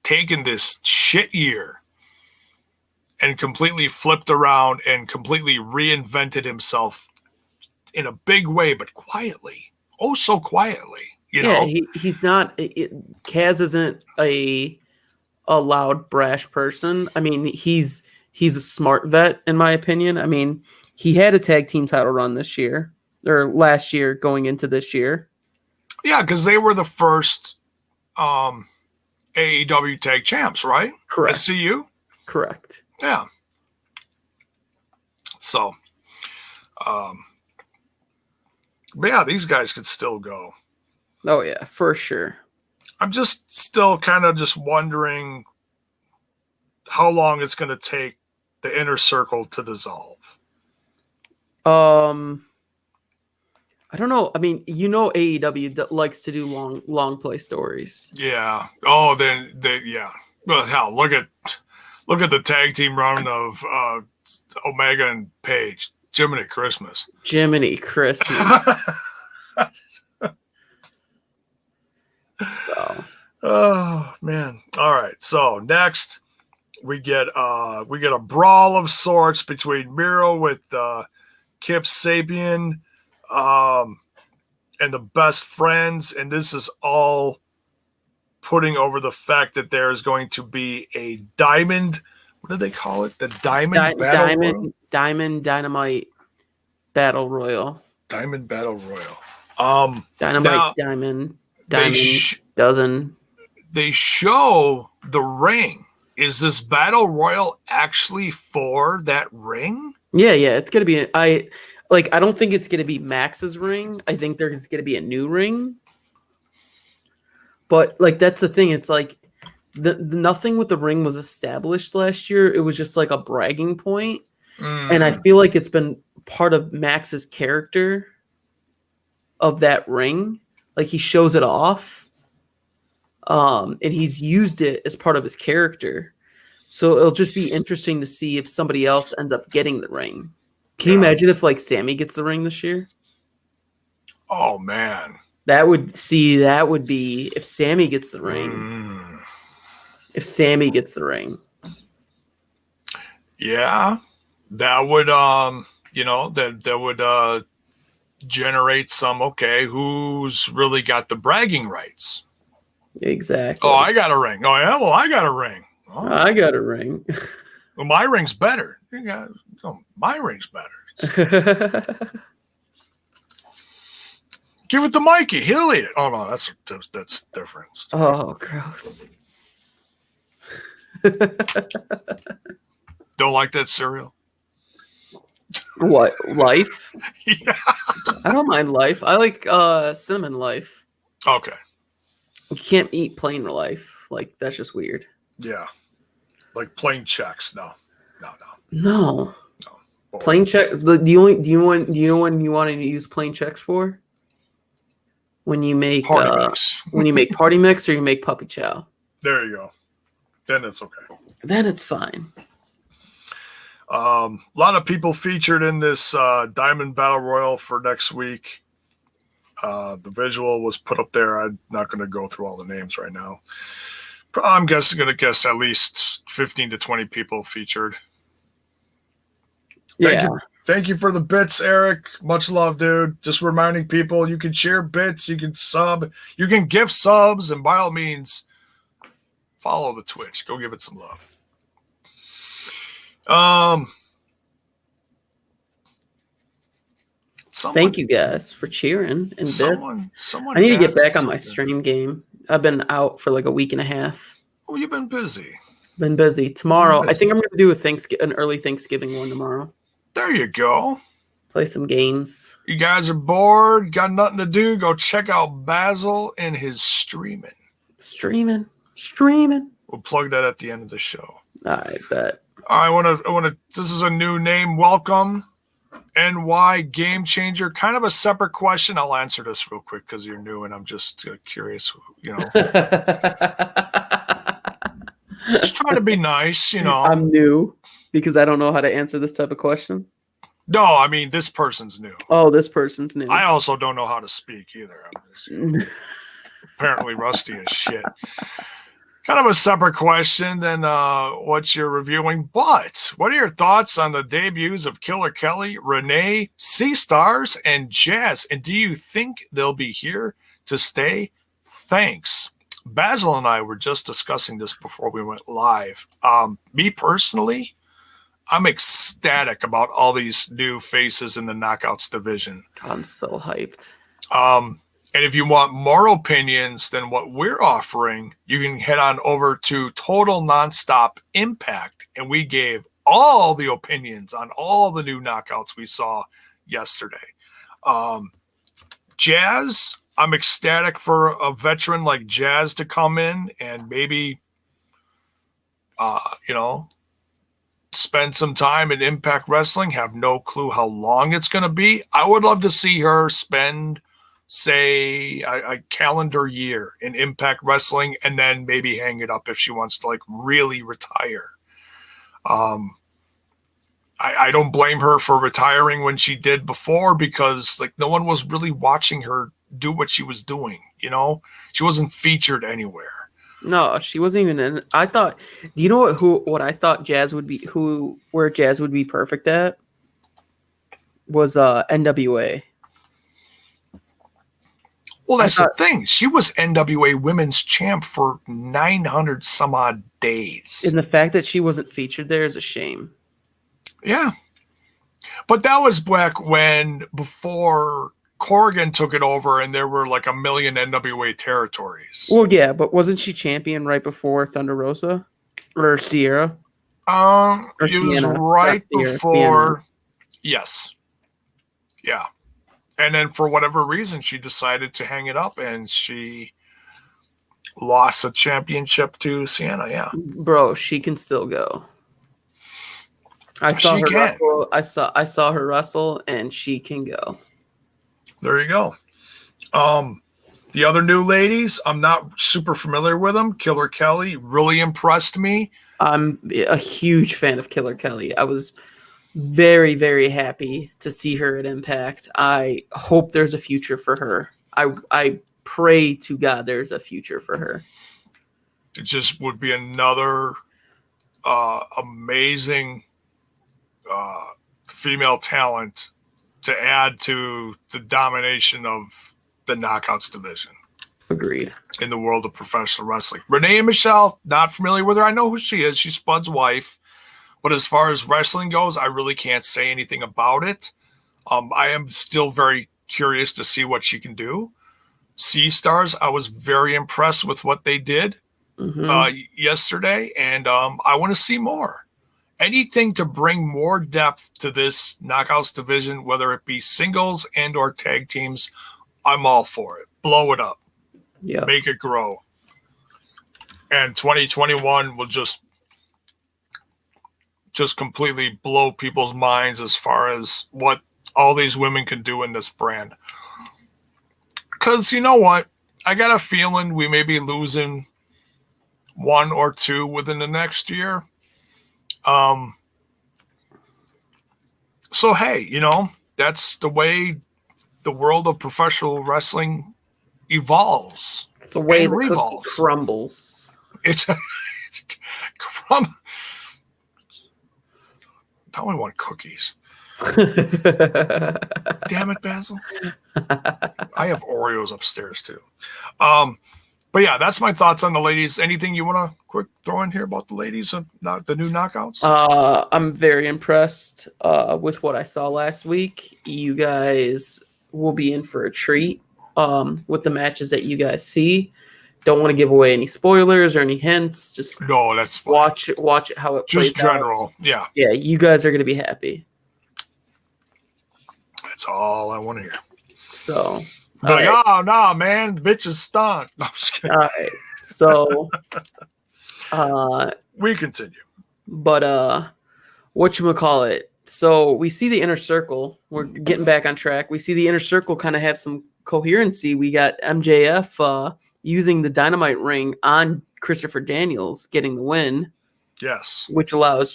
taken this shit year and completely flipped around and completely reinvented himself in a big way, but quietly. Oh, so quietly. He's not. Kaz isn't a loud, brash person. I mean, he's a smart vet, in my opinion. I mean, he had a tag team title run this year or last year, going into this year. Yeah, because they were the first AEW tag champs, right? Correct. SCU. Correct. Yeah. So, but yeah, these guys could still go. Oh yeah, for sure. I'm just still kind of just wondering how long it's going to take the inner circle to dissolve. I don't know. I mean, AEW likes to do long play stories. Yeah. Oh, yeah. Well, hell, look at the tag team run of Omega and Page. Jiminy Christmas. So. Oh man. All right. So next we get a brawl of sorts between Miro with Kip Sabian and the best friends, and this is all putting over the fact that there is going to be a diamond. What do they call it? The Diamond Battle Royal? Diamond Dynamite Battle Royal. Diamond Battle Royal. Dynamite Diamond dozen. They show the ring. Is this Battle Royal actually for that ring? Yeah, it's gonna be. I don't think it's gonna be Max's ring. I think there's gonna be a new ring. But that's the thing. It's like the nothing with the ring was established last year. It was just like a bragging point. And I feel like it's been part of Max's character of that ring. Like he shows it off. And he's used it as part of his character. So it'll just be interesting to see if somebody else ends up getting the ring. Can you imagine if Sammy gets the ring this year? Oh man. That would be if Sammy gets the ring. If Sammy gets the ring. Yeah. That would that would generate some who's really got the bragging rights. Exactly. Oh, I got a ring. Oh yeah, well I got a ring. Oh. I got a ring. Well, my ring's better. My ring's better. Give it to Mikey. He'll eat it. Oh no, that's different. Oh, gross. Don't like that cereal? What, Life? Yeah. I don't mind Life. I like Cinnamon Life. Okay. You can't eat plain Life. Like, that's just weird. Yeah. Like plain checks. No. No. Boy. Plain check. Do you know when you want to use plain checks for? When you make Party mix. when you make party mix or you make puppy chow. There you go. Then it's okay. Then it's fine. A lot of people featured in this Diamond Battle Royal for next week. The visual was put up there. I'm not going to go through all the names right now. I'm going to guess at least 15 to 20 people featured. Thank you for the bits, Eric. Much love, dude. Just reminding people you can share bits, you can sub, you can gift subs, and by all means, follow the Twitch. Go give it some love. Thank you guys for cheering and bits. Someone I need to get back on my stream game. I've been out for like a week and a half. Oh, you've been busy. Been busy. Tomorrow, I think I'm going to do an early Thanksgiving one tomorrow. There you go. Play some games. You guys are bored, got nothing to do, go check out Basil and his streaming. Streaming. We'll plug that at the end of the show. I bet. I want to. This is a new name. Welcome, NY Game Changer. Kind of a separate question. I'll answer this real quick because you're new and I'm just curious. You know, just trying to be nice. You know, I'm new because I don't know how to answer this type of question. No, I mean this person's new. Oh, this person's new. I also don't know how to speak either. I'm just, apparently rusty as shit. Kind of a separate question than what you're reviewing, but what are your thoughts on the debuts of Killer Kelly, Renee, Sea Stars, and Jazz? And do you think they'll be here to stay? Thanks. Basil and I were just discussing this before we went live. Me personally, I'm ecstatic about all these new faces in the Knockouts division. I'm so hyped. And if you want more opinions than what we're offering, you can head on over to Total Nonstop Impact. And we gave all the opinions on all the new knockouts we saw yesterday. Jazz, I'm ecstatic for a veteran like Jazz to come in and maybe, spend some time in Impact Wrestling. Have no clue how long it's going to be. I would love to see her spend, say, a calendar year in Impact Wrestling and then maybe hang it up if she wants to really retire. I don't blame her for retiring when she did before because no one was really watching her do what she was doing. She wasn't featured anywhere. No, she wasn't even in. I thought. Do you know what I thought Jazz would be? Where Jazz would be perfect at was NWA. Well, that's the thing. She was NWA Women's Champ for 900 some odd days. And the fact that she wasn't featured there is a shame. Yeah. But that was back before Corgan took it over and there were a million NWA territories. Well, yeah, but wasn't she champion right before Thunder Rosa or Sierra? It was right before. Sienna. Yes. Yeah. And then for whatever reason, she decided to hang it up and she lost a championship to Sienna. Yeah. Bro, she can still go. I saw her wrestle. I saw her wrestle and she can go. There you go. The other new ladies, I'm not super familiar with them. Killer Kelly really impressed me. I'm a huge fan of Killer Kelly. I was very, very happy to see her at Impact. I hope there's a future for her. I pray to God there's a future for her. It just would be another amazing female talent to add to the domination of the Knockouts division. Agreed. In the world of professional wrestling. Renee and Michelle, not familiar with her. I know who she is. She's Spud's wife. But as far as wrestling goes, I really can't say anything about it. I am still very curious to see what she can do. Sea Stars, I was very impressed with what they did yesterday, and I want to see more. Anything to bring more depth to this Knockouts division, whether it be singles and or tag teams, I'm all for it. Blow it up. Yeah. Make it grow. And 2021 will just completely blow people's minds as far as what all these women can do in this brand. Because you know what? I got a feeling we may be losing one or two within the next year. So, hey, you know, that's the way the world of professional wrestling evolves. It's the way and the revolves. cookie crumbles. It's a crumb. I only want cookies. Damn it, Basil. I have Oreos upstairs too. But yeah, that's my thoughts on the ladies. Anything you want to quick throw in here about the ladies and the new knockouts? I'm very impressed with what I saw last week. You guys will be in for a treat with the matches that you guys see. Don't want to give away any spoilers or any hints. Just no, that's fine. Watch it how it plays just general out. Yeah, you guys are going to be happy. That's all I want to hear. So like, right. Oh no, man, the bitch is stunk. No, I'm just kidding. All right, so we continue. But whatchamacallit? So we see the Inner Circle. We're getting back on track. We see the Inner Circle kind of have some coherency. We got MJF using the Dynamite ring on Christopher Daniels, getting the win. Yes. Which allows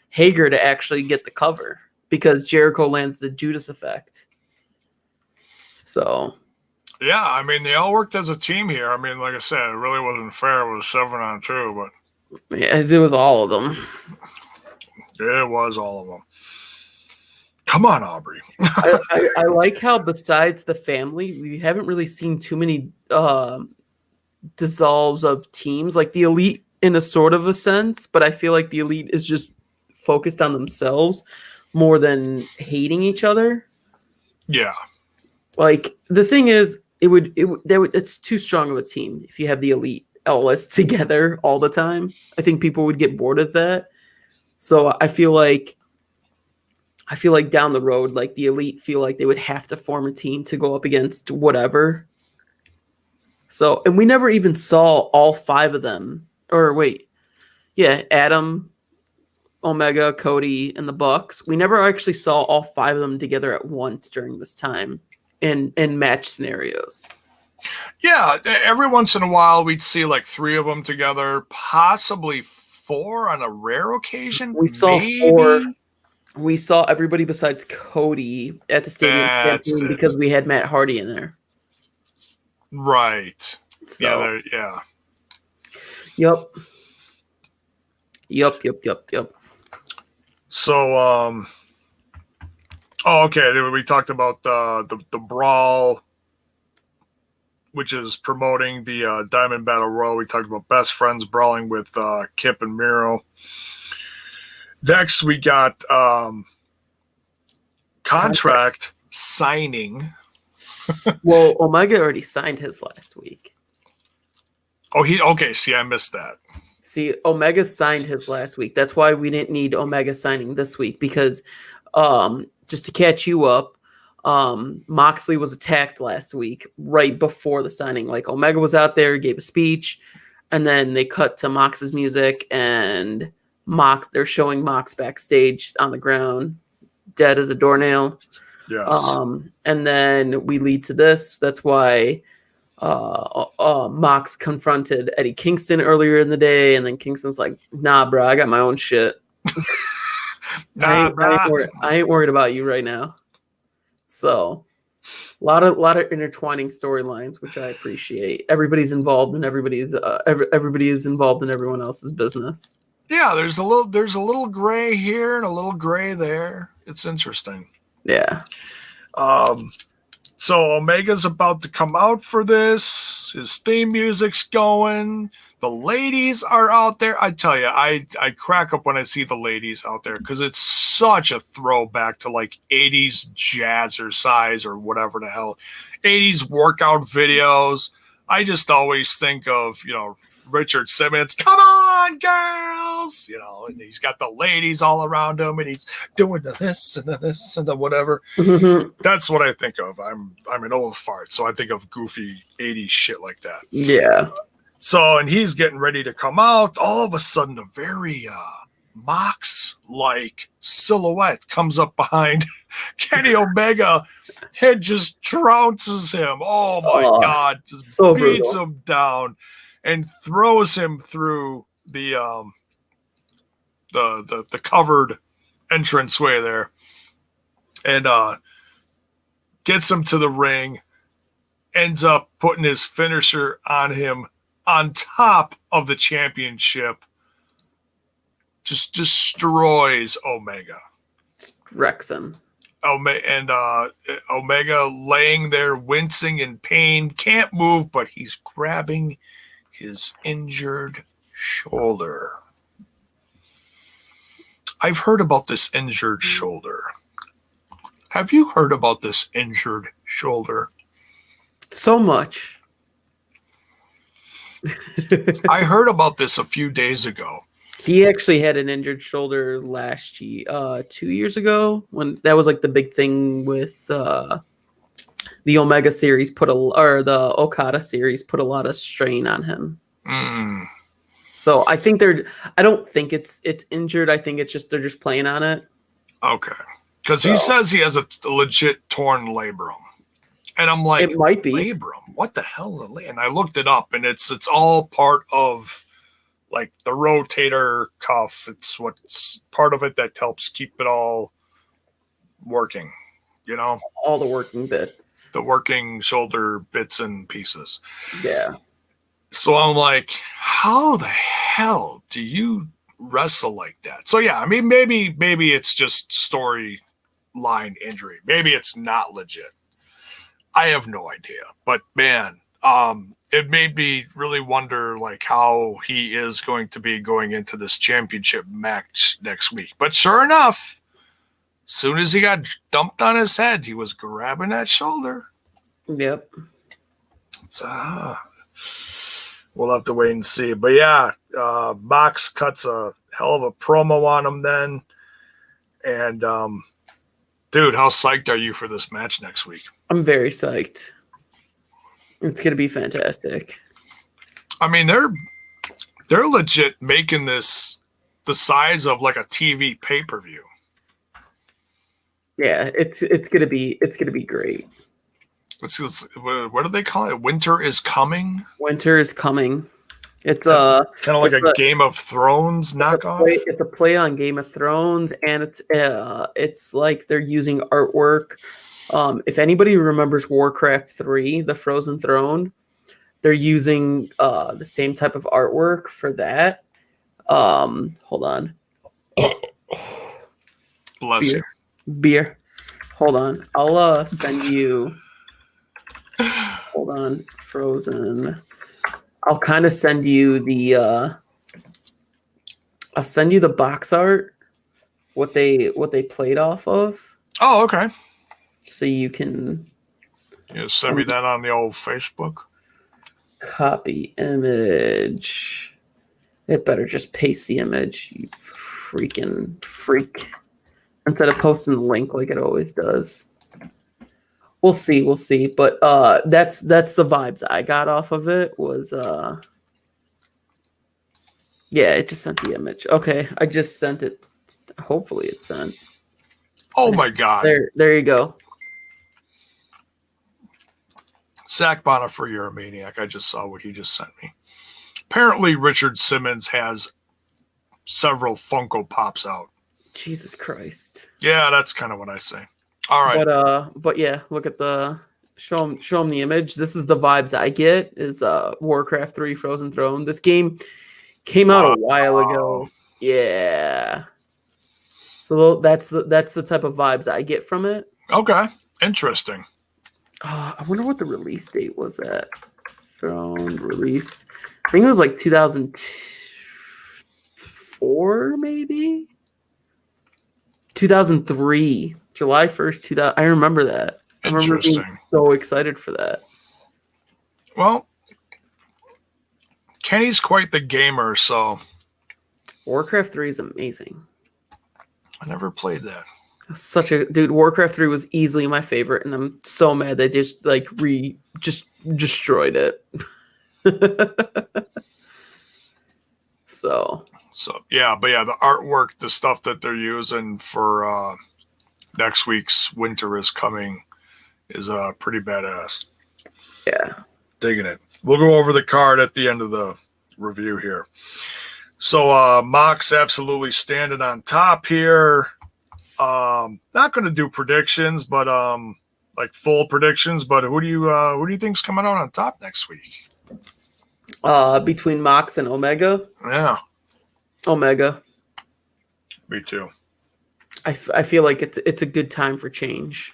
Hager to actually get the cover because Jericho lands the Judas effect. So. Yeah, I mean, they all worked as a team here. I mean, like I said, it really wasn't fair. It was 7-on-2, but. Yeah, it was all of them. It was all of them. Come on, Aubrey. I like how besides the family, we haven't really seen too many dissolves of teams. Like the Elite in a sort of a sense, but I feel like the Elite is just focused on themselves more than hating each other. Yeah. Like the thing is, it's too strong of a team if you have the Elite LS together all the time. I think people would get bored of that. So I feel like down the road, like the Elite feel like they would have to form a team to go up against whatever. So, and we never even saw all five of them. Or wait, yeah, Adam, Omega, Cody, and the Bucks. We never actually saw all five of them together at once during this time in match scenarios. Yeah, every once in a while we'd see like three of them together, possibly four on a rare occasion. We saw four. We saw everybody besides Cody at the stadium because we had Matt Hardy in there. Right. So, yeah. Yep. So, okay. We talked about the Brawl, which is promoting the Diamond Battle Royal. We talked about Best Friends brawling with Kip and Miro. Next, we got contract signing. Well, Omega already signed his last week. Oh, okay. See, I missed that. See, Omega signed his last week. That's why we didn't need Omega signing this week because just to catch you up, Moxley was attacked last week right before the signing. Like Omega was out there, gave a speech, and then they cut to Mox's music and they're showing Mox backstage on the ground, dead as a doornail. Yes. And then we lead to this. That's why Mox confronted Eddie Kingston earlier in the day, and then Kingston's like, "Nah, bro, I got my own shit. I ain't worried about you right now." So, a lot of intertwining storylines, which I appreciate. Everybody's involved, and everybody is involved in everyone else's business. Yeah, there's a little gray here and a little gray there. It's interesting. Yeah. So Omega's about to come out for this. His theme music's going. The ladies are out there. I tell you, I crack up when I see the ladies out there because it's such a throwback to like 80s jazzercise or whatever the hell. 80s workout videos. I just always think of, Richard Simmons, come on, girls, and he's got the ladies all around him and he's doing the this and the this and the whatever. That's what I think of. I'm an old fart, so I think of goofy 80s shit like that. Yeah. So, and he's getting ready to come out. All of a sudden, a very Mox-like silhouette comes up behind Kenny Omega and just trounces him. Oh, my God. Just so beats brutal. him down and throws him through the covered entranceway there and gets him to the ring, ends up putting his finisher on him on top of the championship, just destroys Omega. Wrecks him. Omega laying there wincing in pain, can't move, but he's grabbing his injured shoulder. I've heard about this injured shoulder. Have you heard about this injured shoulder? So much. I heard about this a few days ago. He actually had an injured shoulder last year, 2 years ago, when that was like the big thing with the Omega series or the Okada series put a lot of strain on him. So I think I don't think it's injured. I think it's just they're just playing on it. Okay, because he says he has a legit torn labrum. And I'm like, it might be labrum. What the hell? And I looked it up, and it's all part of like the rotator cuff. It's what's part of it that helps keep it all working. All the working bits, the working shoulder bits and pieces. Yeah. So I'm like, how the hell do you wrestle like that? So yeah, I mean, maybe it's just storyline injury. Maybe it's not legit. I have no idea, but man, it made me really wonder like how he is going to be going into this championship match next week. But sure enough, soon as he got dumped on his head, he was grabbing that shoulder. Yep. We'll have to wait and see. But yeah, Mox cuts a hell of a promo on him then. And dude, how psyched are you for this match next week? I'm very psyched. It's gonna be fantastic. I mean, they're legit making this the size of like a TV pay-per-view. Yeah, it's gonna be great. What do they call it? Winter is coming. Winter is coming. It's kind of like a Game of Thrones knockoff. It's a play on Game of Thrones, and it's like they're using artwork. If anybody remembers Warcraft 3, The Frozen Throne, they're using the same type of artwork for that. Hold on. Bless you. Beer. Hold on. I'll send you. Hold on. Frozen. I'll kind of send you the. I'll send you the box art. What they played off of. Oh, okay. So you can. Send me that on the old Facebook. Copy image. It better just paste the image, you freaking freak. Instead of posting the link like it always does. We'll see. But that's the vibes I got off of it was yeah, it just sent the image. Okay, I just sent it. Hopefully it sent. Oh my god. There you go. Zach Boniffer, you're a maniac. I just saw what he just sent me. Apparently Richard Simmons has several Funko Pops out. Jesus Christ. Yeah, that's kind of what I say. All right. But yeah, look at the show him the image. This is the vibes I get is Warcraft 3 Frozen Throne. This game came out a while ago. Yeah. So that's the type of vibes I get from it. Okay. Interesting. I wonder what the release date was at. Throne release. I think it was like 2004, maybe 2003, July 1st, 2000. I remember that. I remember being Interesting. so excited for that. Well, Kenny's quite the gamer, so Warcraft 3 is amazing. I never played that. Such a dude. Warcraft 3 was easily my favorite, and I'm so mad they just just destroyed it. So yeah, but yeah, the artwork, the stuff that they're using for next week's Winter is Coming is pretty badass. yeah. Digging it. We'll go over the card at the end of the review here. So Mox absolutely standing on top here. Not going to do predictions, but like full predictions. But who do you think's coming out on top next week? Between Mox and Omega. Yeah, Omega. me too. I feel like it's a good time for change.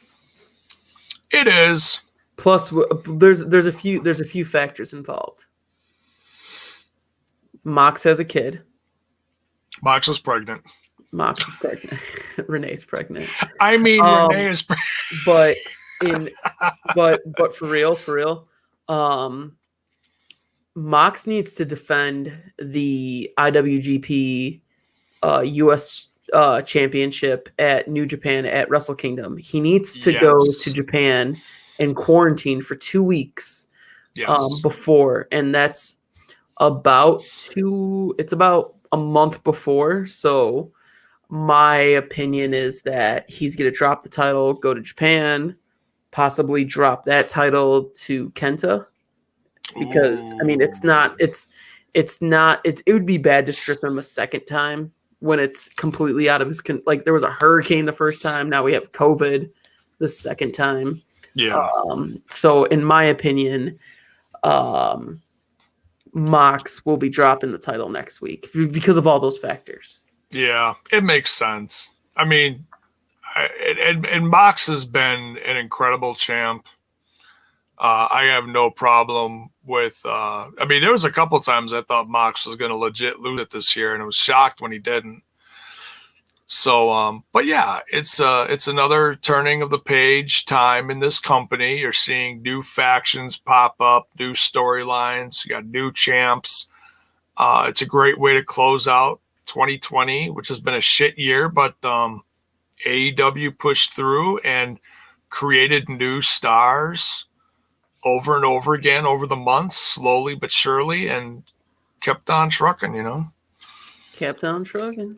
It is. Plus, there's a few factors involved. Mox has a kid. Mox is pregnant. Mox is pregnant. Renee's pregnant. I mean, Renee is pregnant. But for real, Mox needs to defend the IWGP US championship at New Japan at Wrestle Kingdom. He needs to go to Japan and quarantine for 2 weeks before, and that's about a month before. So my opinion is that he's going to drop the title, go to Japan, possibly drop that title to Kenta, because I mean it would be bad to strip him a second time when it's completely out of his like there was a hurricane the first time, now we have COVID the second time. Yeah. So in my opinion, Mox will be dropping the title next week because of all those factors. Yeah, it makes sense. I mean, and Mox has been an incredible champ. I have no problem with. I mean, there was a couple times I thought Mox was going to legit lose it this year, and I was shocked when he didn't. So, but yeah, it's another turning of the page time in this company. You're seeing new factions pop up, new storylines. You got new champs. It's a great way to close out 2020, which has been a shit year, but AEW pushed through and created new stars over and over again over the months, slowly but surely, and kept on trucking, Kept on trucking.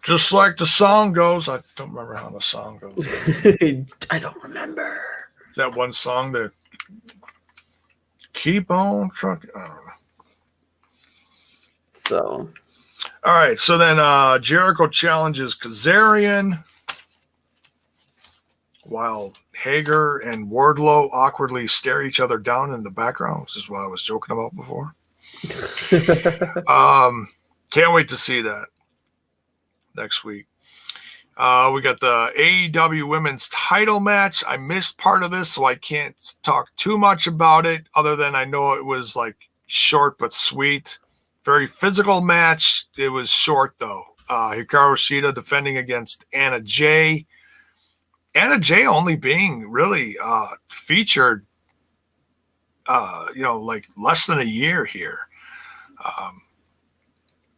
Just like the song goes. I don't remember how the song goes. I don't remember. That one song that keep on trucking. I don't know. So. All right. So then Jericho challenges Kazarian while Hager and Wardlow awkwardly stare each other down in the background. This is what I was joking about before. Can't wait to see that next week. We got the AEW women's title match. I missed part of this, so I can't talk too much about it other than I know it was like short but sweet. Very physical match. It was short though. Hikaru Shida defending against Anna Jay. Anna Jay only being really featured like less than a year here.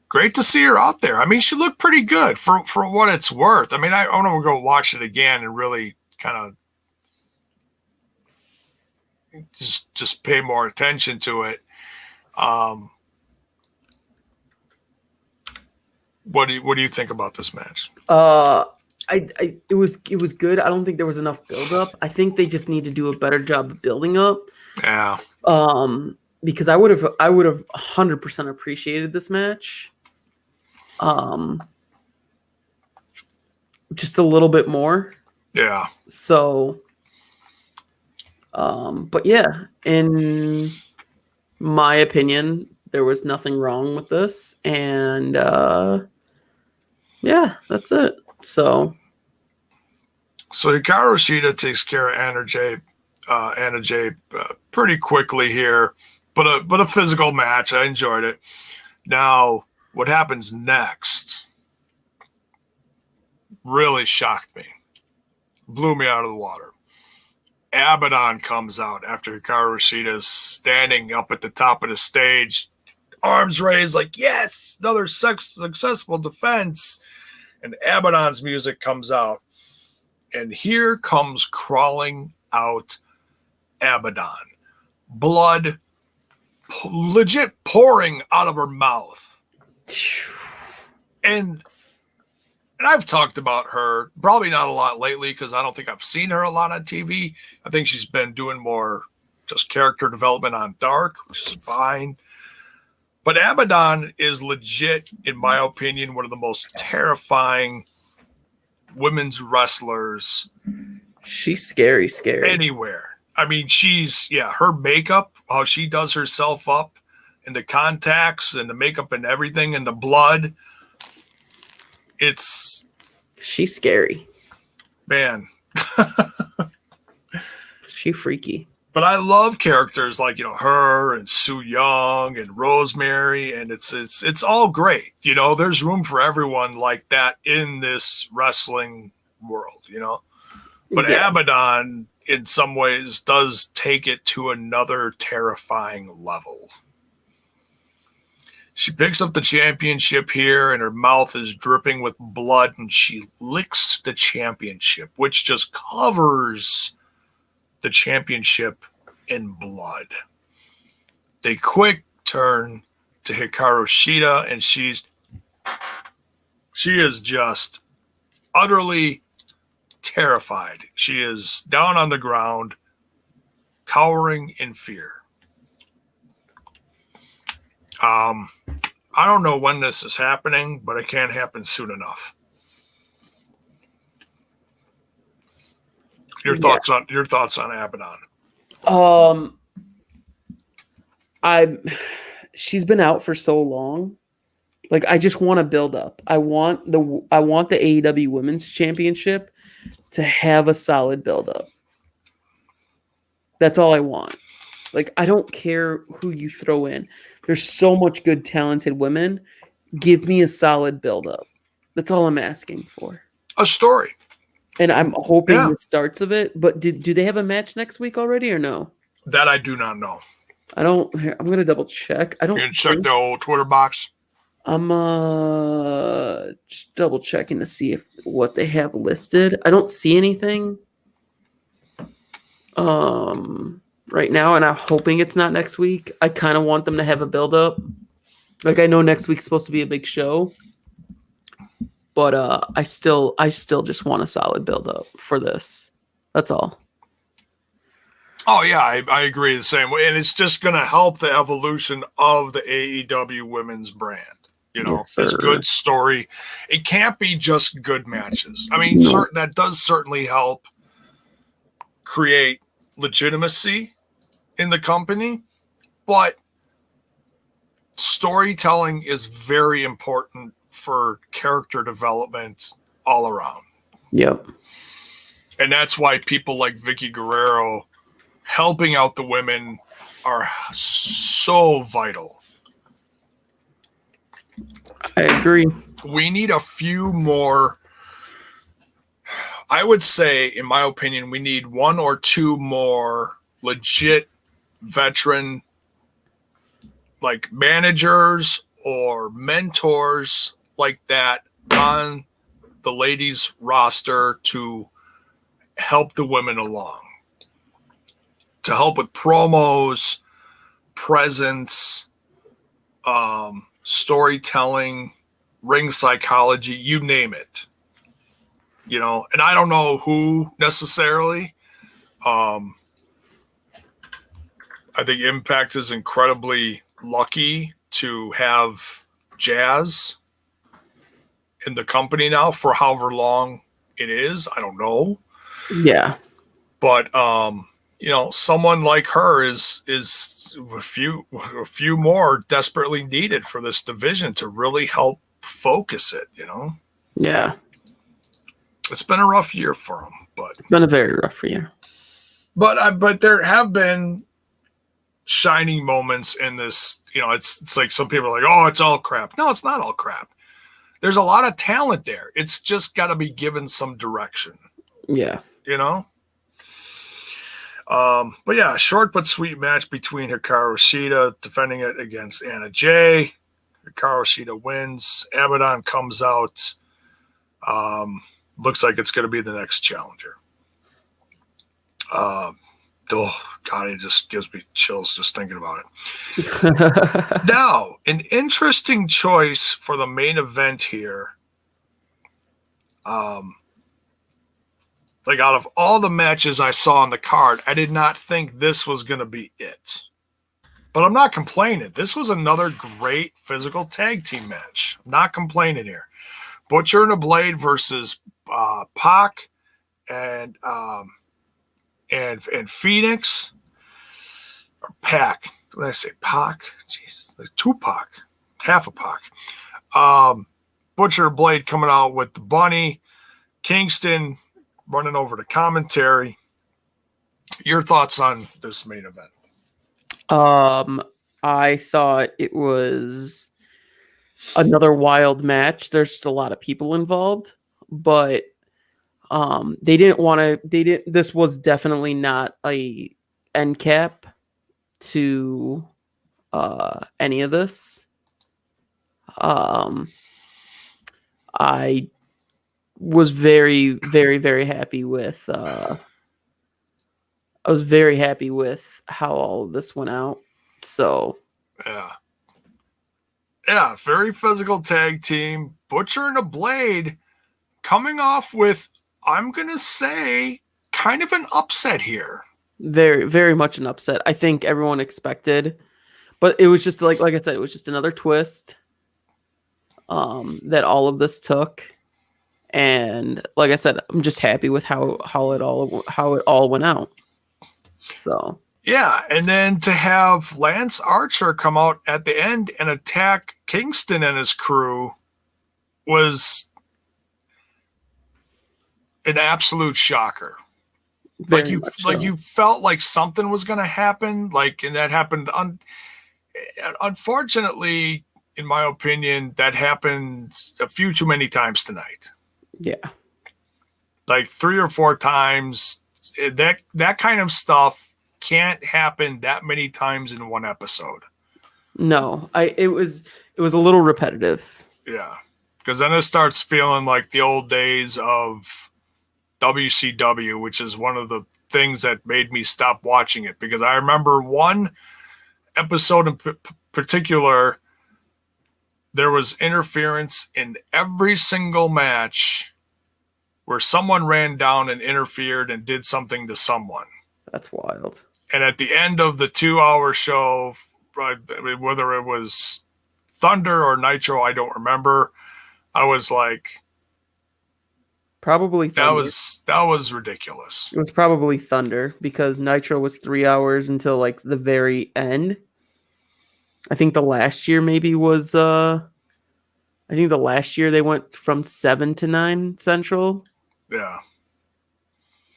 Great to see her out there. I mean, she looked pretty good for what it's worth. I mean, I want to go watch it again and really kind of just pay more attention to it. What do you think about this match? It was good. I don't think there was enough build up. I think they just need to do a better job of building up. Yeah. Because I would have 100% appreciated this match. Just a little bit more. Yeah. So, but yeah, in my opinion, there was nothing wrong with this, and yeah, that's it. So Hikaru Shida takes care of Anna Jay Anna Jay pretty quickly here, but a physical match. I enjoyed it. Now, what happens next really shocked me, blew me out of the water. Abaddon comes out after Hikaru Shida is standing up at the top of the stage, arms raised like, yes, another successful defense. And Abaddon's music comes out. And here comes crawling out Abaddon. Blood legit pouring out of her mouth. And I've talked about her, probably not a lot lately because I don't think I've seen her a lot on TV. I think she's been doing more just character development on Dark, which is fine. But Abaddon is legit, in my opinion, one of the most terrifying women's wrestlers. She's scary. Anywhere. I mean, her makeup, how she does herself up, and the contacts and the makeup and everything and the blood. She's scary. Man. She freaky. But I love characters like, her and Su Yung and Rosemary, and it's all great. There's room for everyone like that in this wrestling world, But yeah. Abaddon, in some ways, does take it to another terrifying level. She picks up the championship here, and her mouth is dripping with blood, and she licks the championship, which just covers the championship in blood. They quick turn to Hikaru Shida, and she is just utterly terrified. She is down on the ground, cowering in fear. I don't know when this is happening, but it can't happen soon enough. Your thoughts on Abaddon? She's been out for so long. Like, I just want to build up. I want the AEW Women's Championship to have a solid build up. That's all I want. Like, I don't care who you throw in. There's so much good, talented women. Give me a solid build up. That's all I'm asking for. A story. And I'm hoping the starts of it. But do they have a match next week already or no? That I do not know. I'm going to double check. You can check the old Twitter box. I'm just double checking to see what they have listed. I don't see anything right now, and I'm hoping it's not next week. I kind of want them to have a build up. Like, I know next week's supposed to be a big show, but I still just want a solid build up for this. That's all. Oh yeah, I agree the same way, and it's just going to help the evolution of the AEW women's brand. It's a good story. It can't be just good matches. I mean, that does certainly help create legitimacy in the company, but storytelling is very important for character development all around. Yep. And that's why people like Vicky Guerrero helping out the women are so vital. I agree. We need a few more. I would say, in my opinion, we need one or two more legit veteran, like managers or mentors like that on the ladies roster to help the women along, to help with promos, presence, storytelling, ring psychology, you name it. And I don't know who necessarily. I think Impact is incredibly lucky to have Jazz in the company now for however long it is. I don't know. Yeah. But someone like her is a few more desperately needed for this division to really help focus it, Yeah. It's been a rough year for them, but it's been a very rough year. But there have been shining moments in this. It's like some people are like, oh, it's all crap. No, it's not all crap. There's a lot of talent there. It's just got to be given some direction. Yeah. But yeah, short but sweet match between Hikaru Shida defending it against Anna Jay. Hikaru Shida wins. Abaddon comes out. Looks like it's going to be the next challenger. Oh God, it just gives me chills just thinking about it. Now, an interesting choice for the main event here. Like out of all the matches I saw on the card, I did not think this was going to be it. But I'm not complaining. This was another great physical tag team match. I'm not complaining here. Butcher and the Blade versus Pac and Phoenix or Pac. What did I say? Pac? Jeez, like Tupac, half a Pac. Butcher and Blade coming out with the Bunny. Kingston running over to commentary. Your thoughts on this main event? I thought it was another wild match. There's just a lot of people involved, but this was definitely not a end cap to any of this. I was very, very, very happy with I was very happy with how all of this went out. So yeah, very physical tag team. Butcher and the Blade coming off with, I'm gonna say, kind of an upset here. Very, very much an upset. I think everyone expected, but it was just like I said, it was just another twist that all of this took. And like I said, I'm just happy with how it all went out. So yeah, and then to have Lance Archer come out at the end and attack Kingston and his crew was an absolute shocker. You felt like something was going to happen, and that happened. Unfortunately, in my opinion, that happened a few too many times tonight. Yeah, like 3 or 4 times. That kind of stuff can't happen that many times in one episode. No, it was a little repetitive. Yeah, because then it starts feeling like the old days of WCW, which is one of the things that made me stop watching it. Because I remember one episode in particular, there was interference in every single match where someone ran down and interfered and did something to someone. That's wild. And at the end of the 2-hour show, whether it was Thunder or Nitro, I don't remember. I was like, probably Thunder. That was ridiculous. It was probably Thunder because Nitro was 3 hours until like the very end. I think the last year maybe was I think the last year they went from 7 to 9 Central. Yeah.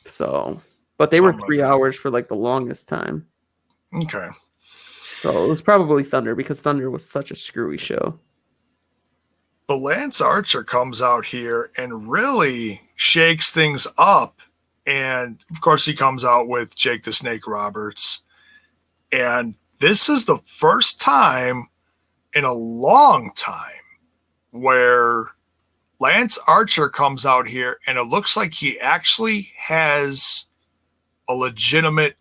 So, but they were 3 hours for like the longest time. Okay. So it was probably Thunder because Thunder was such a screwy show. But Lance Archer comes out here and really shakes things up. And of course he comes out with Jake the Snake Roberts. And this is the first time in a long time where Lance Archer comes out here and it looks like he actually has a legitimate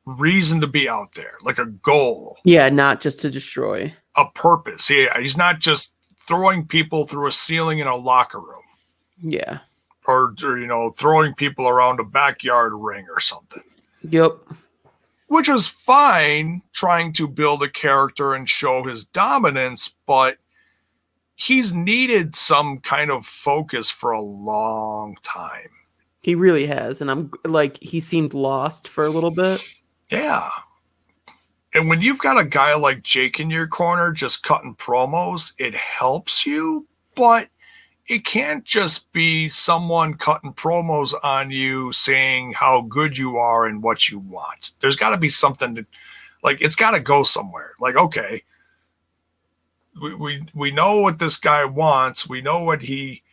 reason to be out there, like a goal. Yeah, not just to destroy. A purpose. Yeah, he's not just throwing people through a ceiling in a locker room. Yeah. Or throwing people around a backyard ring or something. Yep. Which is fine, trying to build a character and show his dominance, but he's needed some kind of focus for a long time. He really has. And I'm like, he seemed lost for a little bit. Yeah. And when you've got a guy like Jake in your corner just cutting promos, it helps you, but it can't just be someone cutting promos on you saying how good you are and what you want. There's got to be something to, like, it's got to go somewhere. Like, okay, we know what this guy wants. We know what he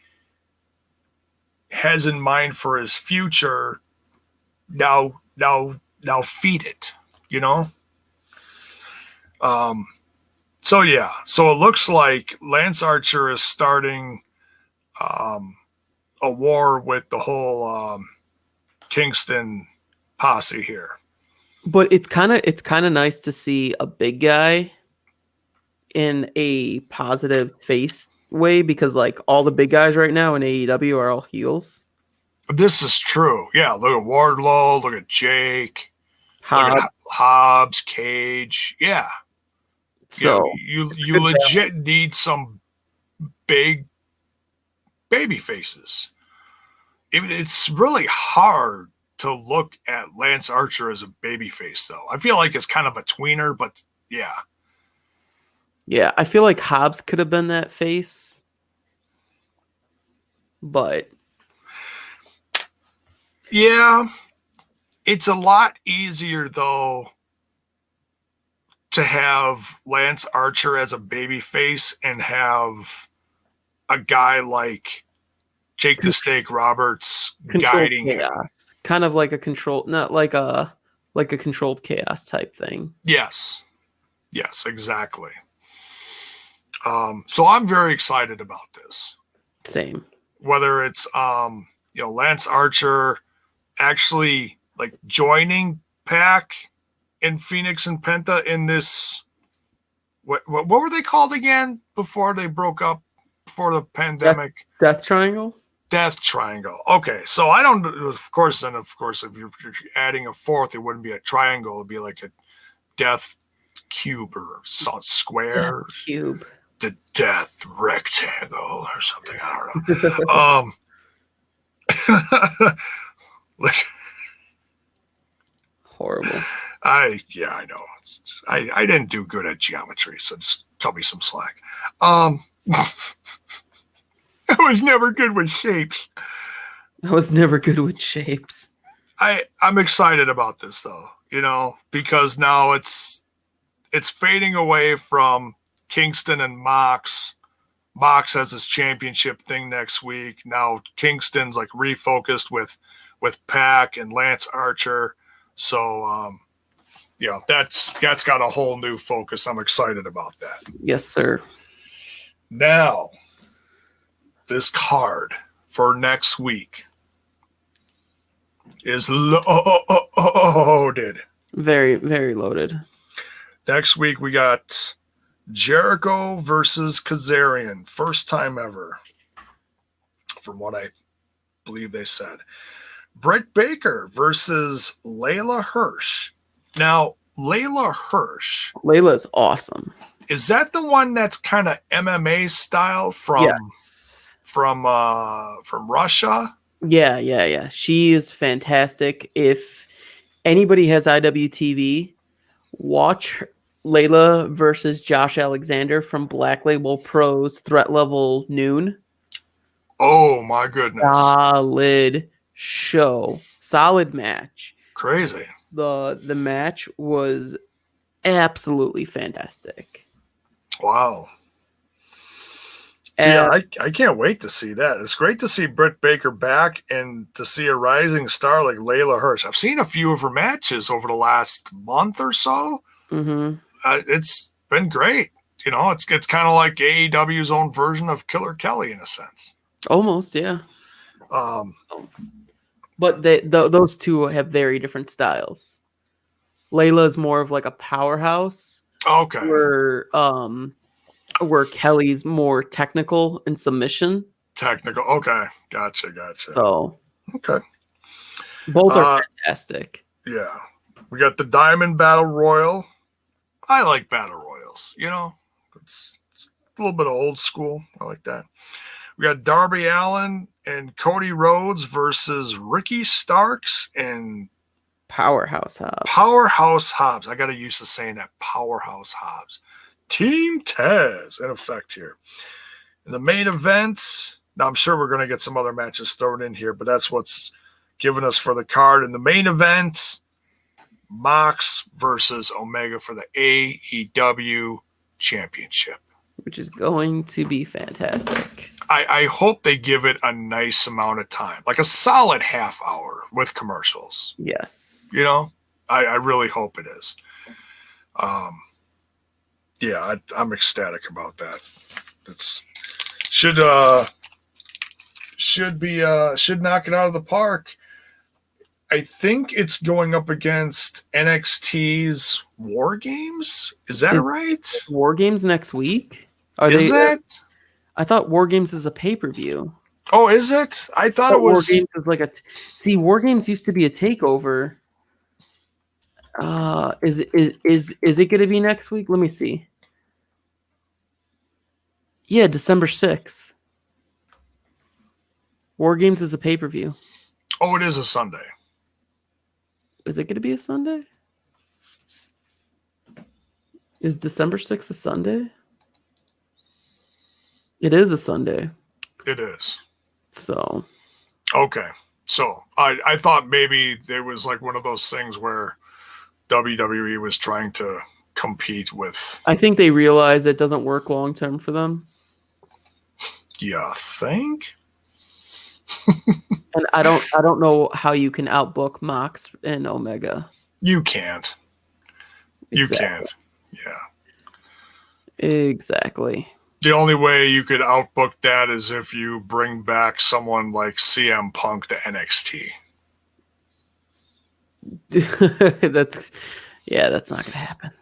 has in mind for his future. Now feed it, you know? So yeah, so it looks like Lance Archer is starting a war with the whole Kingston posse here. But it's kind of nice to see a big guy in a positive face way, because like all the big guys right now in AEW are all heels. This is true. Yeah, look at Wardlow, look at Jake, Hobbs. look at Hobbs, Cage. Yeah. So you legit need some big baby faces. It's really hard to look at Lance Archer as a baby face, though. I feel like it's kind of a tweener, but yeah. Yeah, I feel like Hobbs could have been that face, but yeah, it's a lot easier though to have Lance Archer as a baby face and have a guy like Jake the Snake Roberts guiding him. Kind of like a control, not like a controlled chaos type thing. Yes, exactly. So I'm very excited about this. Same. Whether it's Lance Archer actually like joining Pac and Phoenix and Penta in this, what were they called again before they broke up, before the pandemic? Death Triangle. Death Triangle. Okay, so I don't. Of course, if you're adding a fourth, it wouldn't be a triangle. It'd be like a death cube or square. Death cube. The death rectangle or something. I don't know. Horrible. I know. I didn't do good at geometry, so just cut me some slack. I was never good with shapes. I'm excited about this though, because now it's fading away from Kingston and Mox. Mox has his championship thing next week. Now Kingston's like refocused with Pac and Lance Archer. So that's got a whole new focus. I'm excited about that. Yes, sir. Now, this card for next week is loaded. Very, very loaded. Next week we got Jericho versus Kazarian. First time ever, from what I believe they said. Britt Baker versus Layla Hirsch. Now, Layla Hirsch. Layla's awesome. Is that the one that's kind of MMA style from Russia? Yeah. She is fantastic. If anybody has IWTV, watch Layla versus Josh Alexander from Black Label Pro's Threat Level Noon. Oh my goodness. Solid show. Solid match. Crazy. The match was absolutely fantastic. Wow. Yeah, I can't wait to see that. It's great to see Britt Baker back and to see a rising star like Layla Hirsch. I've seen a few of her matches over the last month or so. Mm-hmm. It's been great. It's kind of like AEW's own version of Killer Kelly in a sense. Almost, yeah. But those two have very different styles. Layla's more of like a powerhouse. Okay. Where Kelly's more technical and submission. Technical. Okay. Gotcha. So. Okay. Both are fantastic. Yeah. We got the Diamond Battle Royal. I like Battle Royals. It's a little bit of old school. I like that. We got Darby Allin and Cody Rhodes versus Ricky Starks and Powerhouse Hobbs. I got to use to saying that. Powerhouse Hobbs. Team Taz in effect here. In the main event, Now, I'm sure we're going to get some other matches thrown in here, but that's what's given us for the card. In the main event, Mox versus Omega for the AEW Championship. Which is going to be fantastic. I hope they give it a nice amount of time, like a solid half hour with commercials. Yes. You know, I really hope it is. Yeah, I'm ecstatic about that. It's should knock it out of the park. I think it's going up against NXT's War Games. Is that right? War Games next week? Is it? I thought War Games is a pay-per-view. Oh, is it? I thought it was. War Games is like see, War Games used to be a takeover. Is it going to be next week? Let me see. Yeah, December 6th. War Games is a pay-per-view. Oh, it is a Sunday. Is it going to be a Sunday? Is December 6th a Sunday? It is a Sunday. It is. So. Okay. So I thought maybe there was like one of those things where WWE was trying to compete with. I think they realize it doesn't work long term for them. You think? And I don't know how you can outbook Mox and Omega. You can't. Exactly. You can't. Yeah. Exactly. The only way you could outbook that is if you bring back someone like CM Punk to NXT. That's not gonna happen.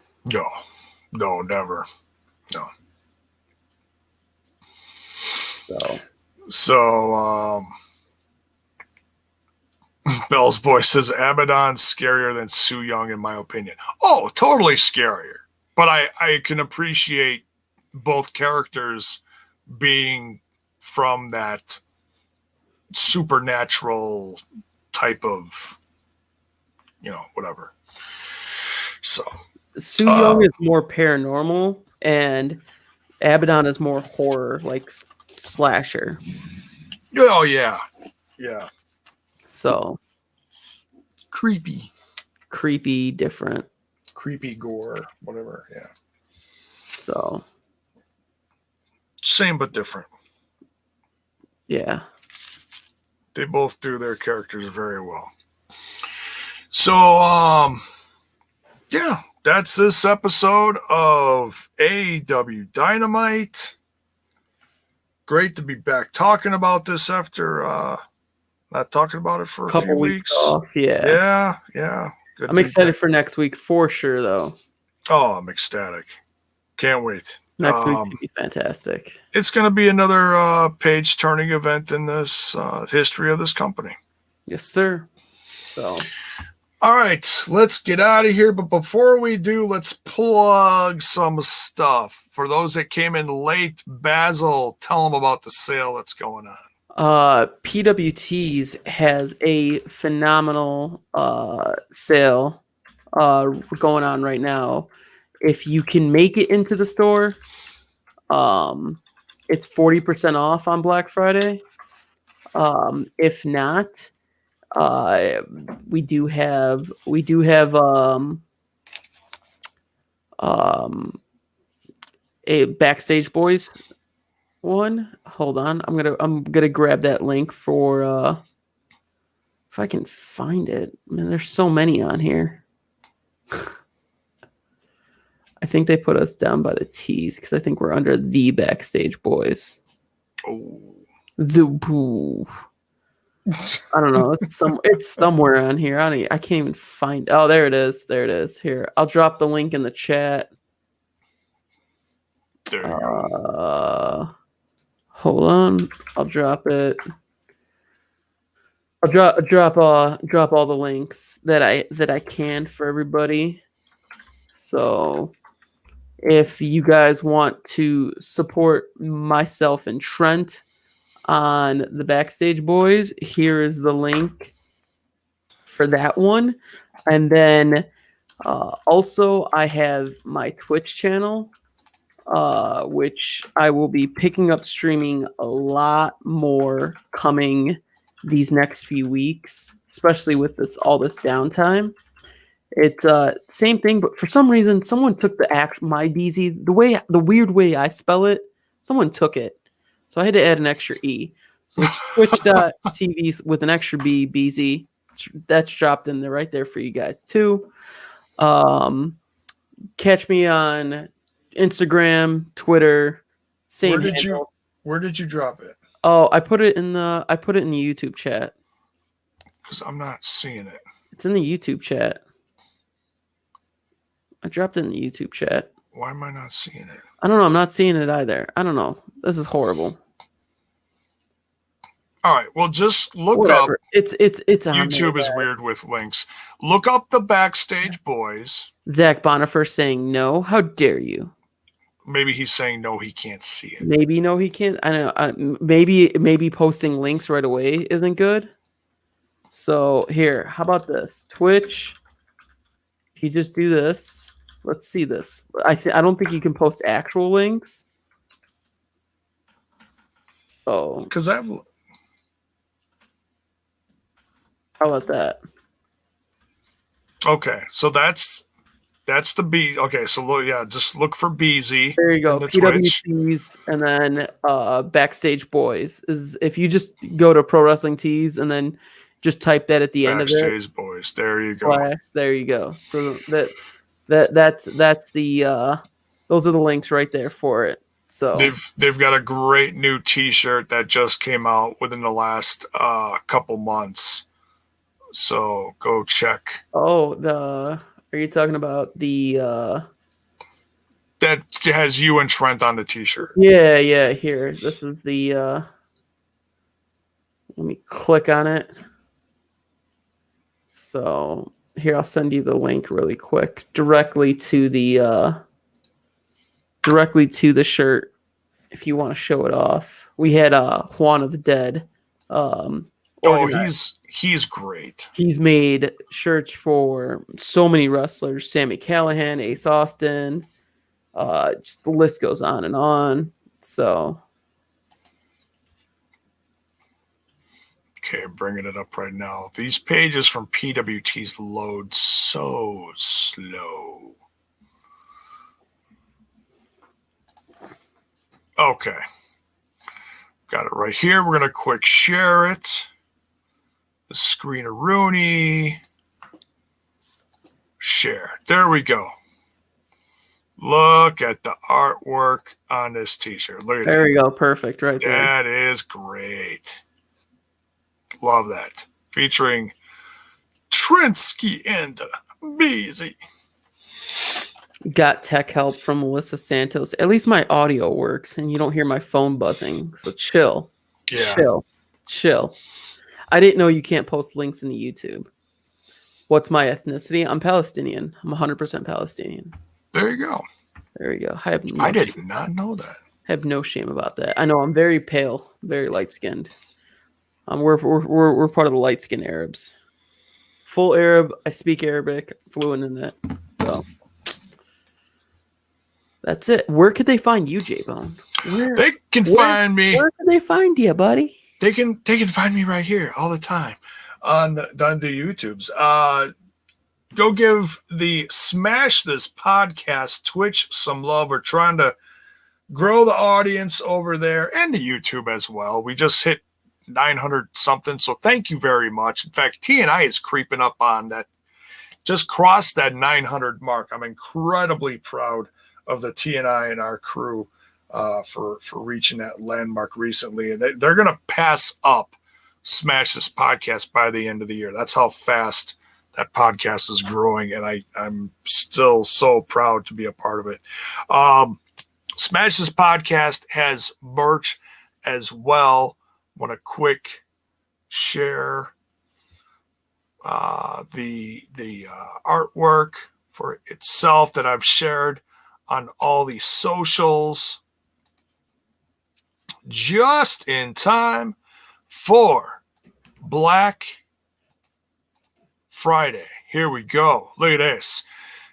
No, never. No. So Bell's boy says Abaddon's scarier than Su Yung, in my opinion. Oh, totally scarier. But I can appreciate both characters being from that supernatural type of, whatever. So Su Yung is more paranormal, and Abaddon is more horror, like slasher. Oh yeah. So creepy, different, creepy gore, whatever. Yeah. So same but different. Yeah. They both do their characters very well. So yeah, that's this episode of AEW Dynamite. Great to be back talking about this after not talking about it for a few weeks off. Yeah. Good. I'm excited for next week for sure, though. Oh, I'm ecstatic. Can't wait. Next week's gonna be fantastic. It's going to be another page-turning event in this history of this company. Yes, sir. So. All right, let's get out of here. But before we do, let's plug some stuff. For those that came in late, Basil, tell them about the sale that's going on. PWTs has a phenomenal sale going on right now. If you can make it into the store, it's 40% off on Black Friday. If not, we do have a Backstage Boys one. Hold on, I'm gonna grab that link for if I can find it. Man, there's so many on here. I think they put us down by the T's because I think we're under the Backstage Boys. Oh, I don't know. It's somewhere on here. I can't even find. Oh, there it is. Here, I'll drop the link in the chat. There you go. Hold on. I'll drop it. I'll drop all the links that I can for everybody. So if you guys want to support myself and Trent on the Backstage Boys, here is the link for that one. And then also I have my Twitch channel. which I will be picking up streaming a lot more coming these next few weeks, especially with all this downtime. It's same thing, but for some reason, someone took my BZ, the weird way I spell it. Someone took it, so I had to add an extra E. So it's Twitch.tv with an extra B, BZ. That's dropped in there right there for you guys too. Catch me on Instagram, Twitter, same handle. Where did you drop it? Oh, I put it in the YouTube chat. Because I'm not seeing it. It's in the YouTube chat. I dropped it in the YouTube chat. Why am I not seeing it? I don't know. I'm not seeing it either. I don't know. This is horrible. All right. Well, just look up. It's on YouTube is weird with links. Look up the Backstage Boys. Zach Bonifer saying no. How dare you? Maybe he's saying no, he can't see it. Maybe no, he can't. I don't know. Maybe posting links right away isn't good. So here, how about this? Twitch. If you just do this, let's see this. I don't think you can post actual links. So because how about that? Okay, so that's the B. Okay, so look, yeah, just look for BZ. There you go. PWTs and then Backstage Boys is if you just go to Pro Wrestling Tees and then just type that at the end of it. Backstage Boys. There you go. There you go. So that's the those are the links right there for it. So they've got a great new T-shirt that just came out within the last couple months. So go check. Oh, are you talking about the that has you and Trent on the T-shirt? Yeah. Here, this is the. Let me click on it. So here, I'll send you the link really quick, directly to the shirt. If you want to show it off, we had Juan of the Dead. He's great. He's made shirts for so many wrestlers: Sammy Callahan, Ace Austin. Just the list goes on and on. So, okay, bringing it up right now. These pages from PWTs load so slow. Okay, got it right here. We're gonna quick share it. The screen of Rooney. Share. There we go. Look at the artwork on this T-shirt. Look at that. There you go. Perfect. Right there. That is great. Love that. Featuring Trinsky and Beezy. Got tech help from Melissa Santos. At least my audio works and you don't hear my phone buzzing. So chill. Yeah. Chill. I didn't know you can't post links in the YouTube. What's my ethnicity? I'm Palestinian. I'm 100% Palestinian. There you go. I did not know that. I have no shame about that. I know I'm very pale, very light skinned. We're part of the light skinned Arabs. Full Arab. I speak Arabic, fluent in it. So that's it. Where could they find you, JAYBONE? They can find me. Where can they find you, buddy? They can find me right here all the time on the YouTubes. Go give the Smash This Podcast Twitch some love. We're trying to grow the audience over there and the YouTube as well. We just hit 900 something, so thank you very much. In fact, TNI is creeping up on that. Just crossed that 900 mark. I'm incredibly proud of the TNI and our crew. For reaching that landmark recently. And they're going to pass up Smash This Podcast by the end of the year. That's how fast that podcast is growing, and I'm still so proud to be a part of it. Smash This Podcast has merch as well. Want to quick share the artwork for itself that I've shared on all the socials. Just in time for Black Friday. Here we go. Look at this.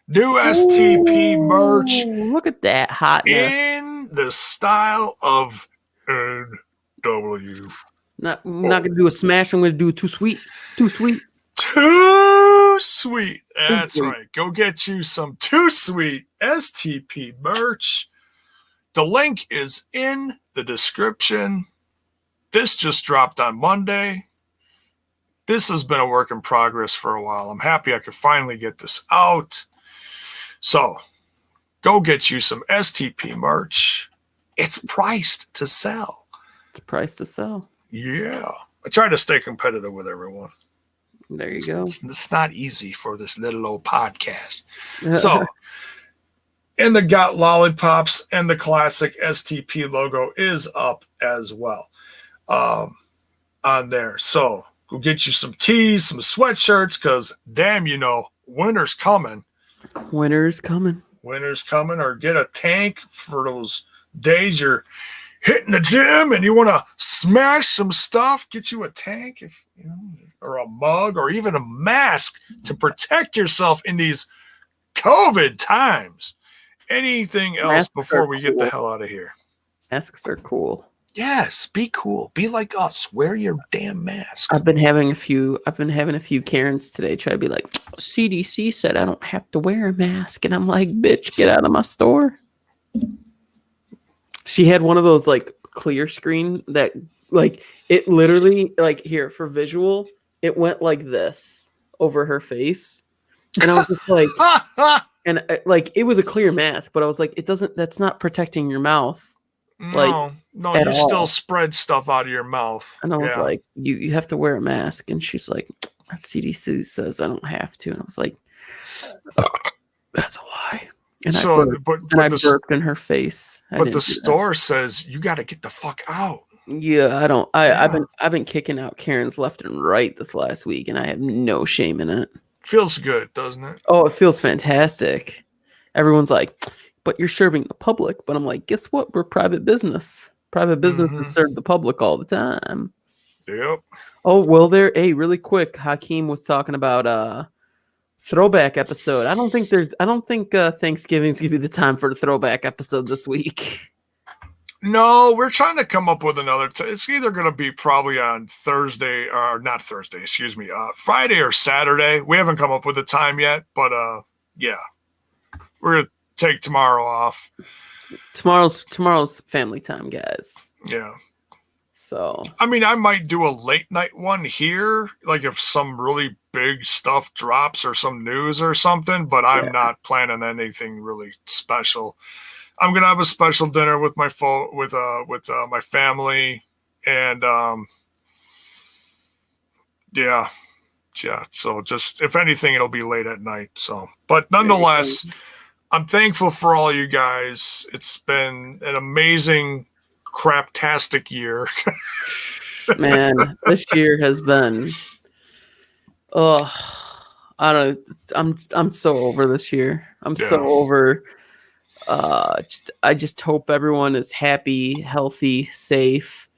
New STP merch Ooh, look at that hotness. in the style of NW. I'm not gonna do a smash. I'm gonna do too sweet. Too sweet. Too sweet. That's sweet. right. Go get you some Too Sweet STP merch. The link is in the description. This just dropped on Monday. This has been a work in progress for a while. I'm happy I could finally get this out. So, go get you some STP merch. It's priced to sell. It's priced to sell. Yeah. I try to stay competitive with everyone. There you go. It's not easy for this little old podcast. So, and the Got Lollipops and the classic STP logo is up as well on there. So, go get you some tees, some sweatshirts, because damn, winter's coming. Winter's coming. Winter's coming, or get a tank for those days you're hitting the gym and you want to smash some stuff. Get you a tank, or a mug, or even a mask to protect yourself in these COVID times. Anything else Masks before are we get the cool. hell out of here? Masks are cool. Yes, be cool. Be like us. Wear your damn mask. I've been having a few Karens today try to be like, CDC said I don't have to wear a mask, and I'm like, bitch, get out of my store. She had one of those like clear screen that like it literally like here for visual, it went like this over her face, and I was just like, and like it was a clear mask, but I was like, that's not protecting your mouth. No, you still spread stuff out of your mouth. And I was like, you have to wear a mask. And she's like, CDC says I don't have to. And I was like, that's a lie. And I burped in her face. But the store says you got to get the fuck out. Yeah, I don't. I've been kicking out Karens left and right this last week, and I have no shame in it. Feels good, doesn't it? Oh, it feels fantastic. Everyone's like, but you're serving the public. But I'm like, guess what? We're private business. Private businesses serve the public all the time. Yep. Oh, well, really quick, Hakeem was talking about throwback episode. I don't think Thanksgiving's gonna be the time for the throwback episode this week. No, we're trying to come up with another. It's either going to be probably on Thursday or not Thursday. Excuse me, Friday or Saturday. We haven't come up with a time yet, but yeah, we're gonna take tomorrow off. Tomorrow's family time, guys. Yeah. So I mean, I might do a late night one here, like if some really big stuff drops or some news or something. But I'm not planning anything really special. I'm gonna have a special dinner with my my family, and yeah. So just if anything, it'll be late at night. So, but nonetheless, I'm thankful for all you guys. It's been an amazing, craptastic year. Man, this year has been. Oh, I don't know. I'm so over this year. I'm so over. I just hope everyone is happy, healthy, safe.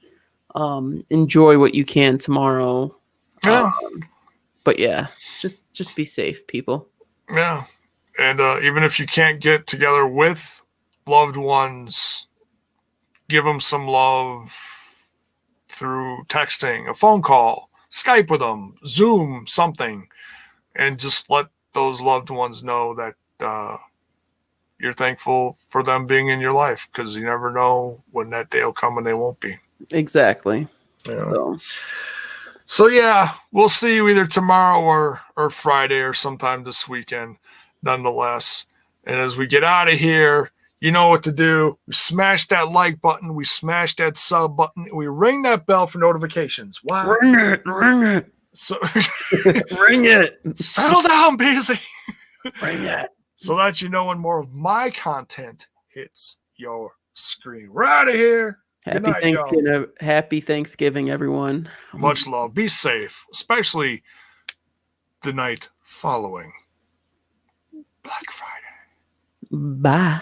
Enjoy what you can tomorrow. Yeah. But yeah, just be safe, people. Yeah. And even if you can't get together with loved ones, give them some love through texting, a phone call, Skype with them, Zoom, something, and just let those loved ones know that you're thankful for them being in your life, because you never know when that day will come and they won't be. Exactly. Yeah. So yeah, we'll see you either tomorrow or Friday or sometime this weekend, nonetheless. And as we get out of here, you know what to do. We smash that like button. We smash that sub button. We ring that bell for notifications. Wow. Ring it. So ring it. Settle down, Basil. Ring it. So that you know when more of my content hits your screen. We're out of here. Happy Thanksgiving. Y'all. Happy Thanksgiving, everyone. Much love. Be safe, especially the night following Black Friday. Bye.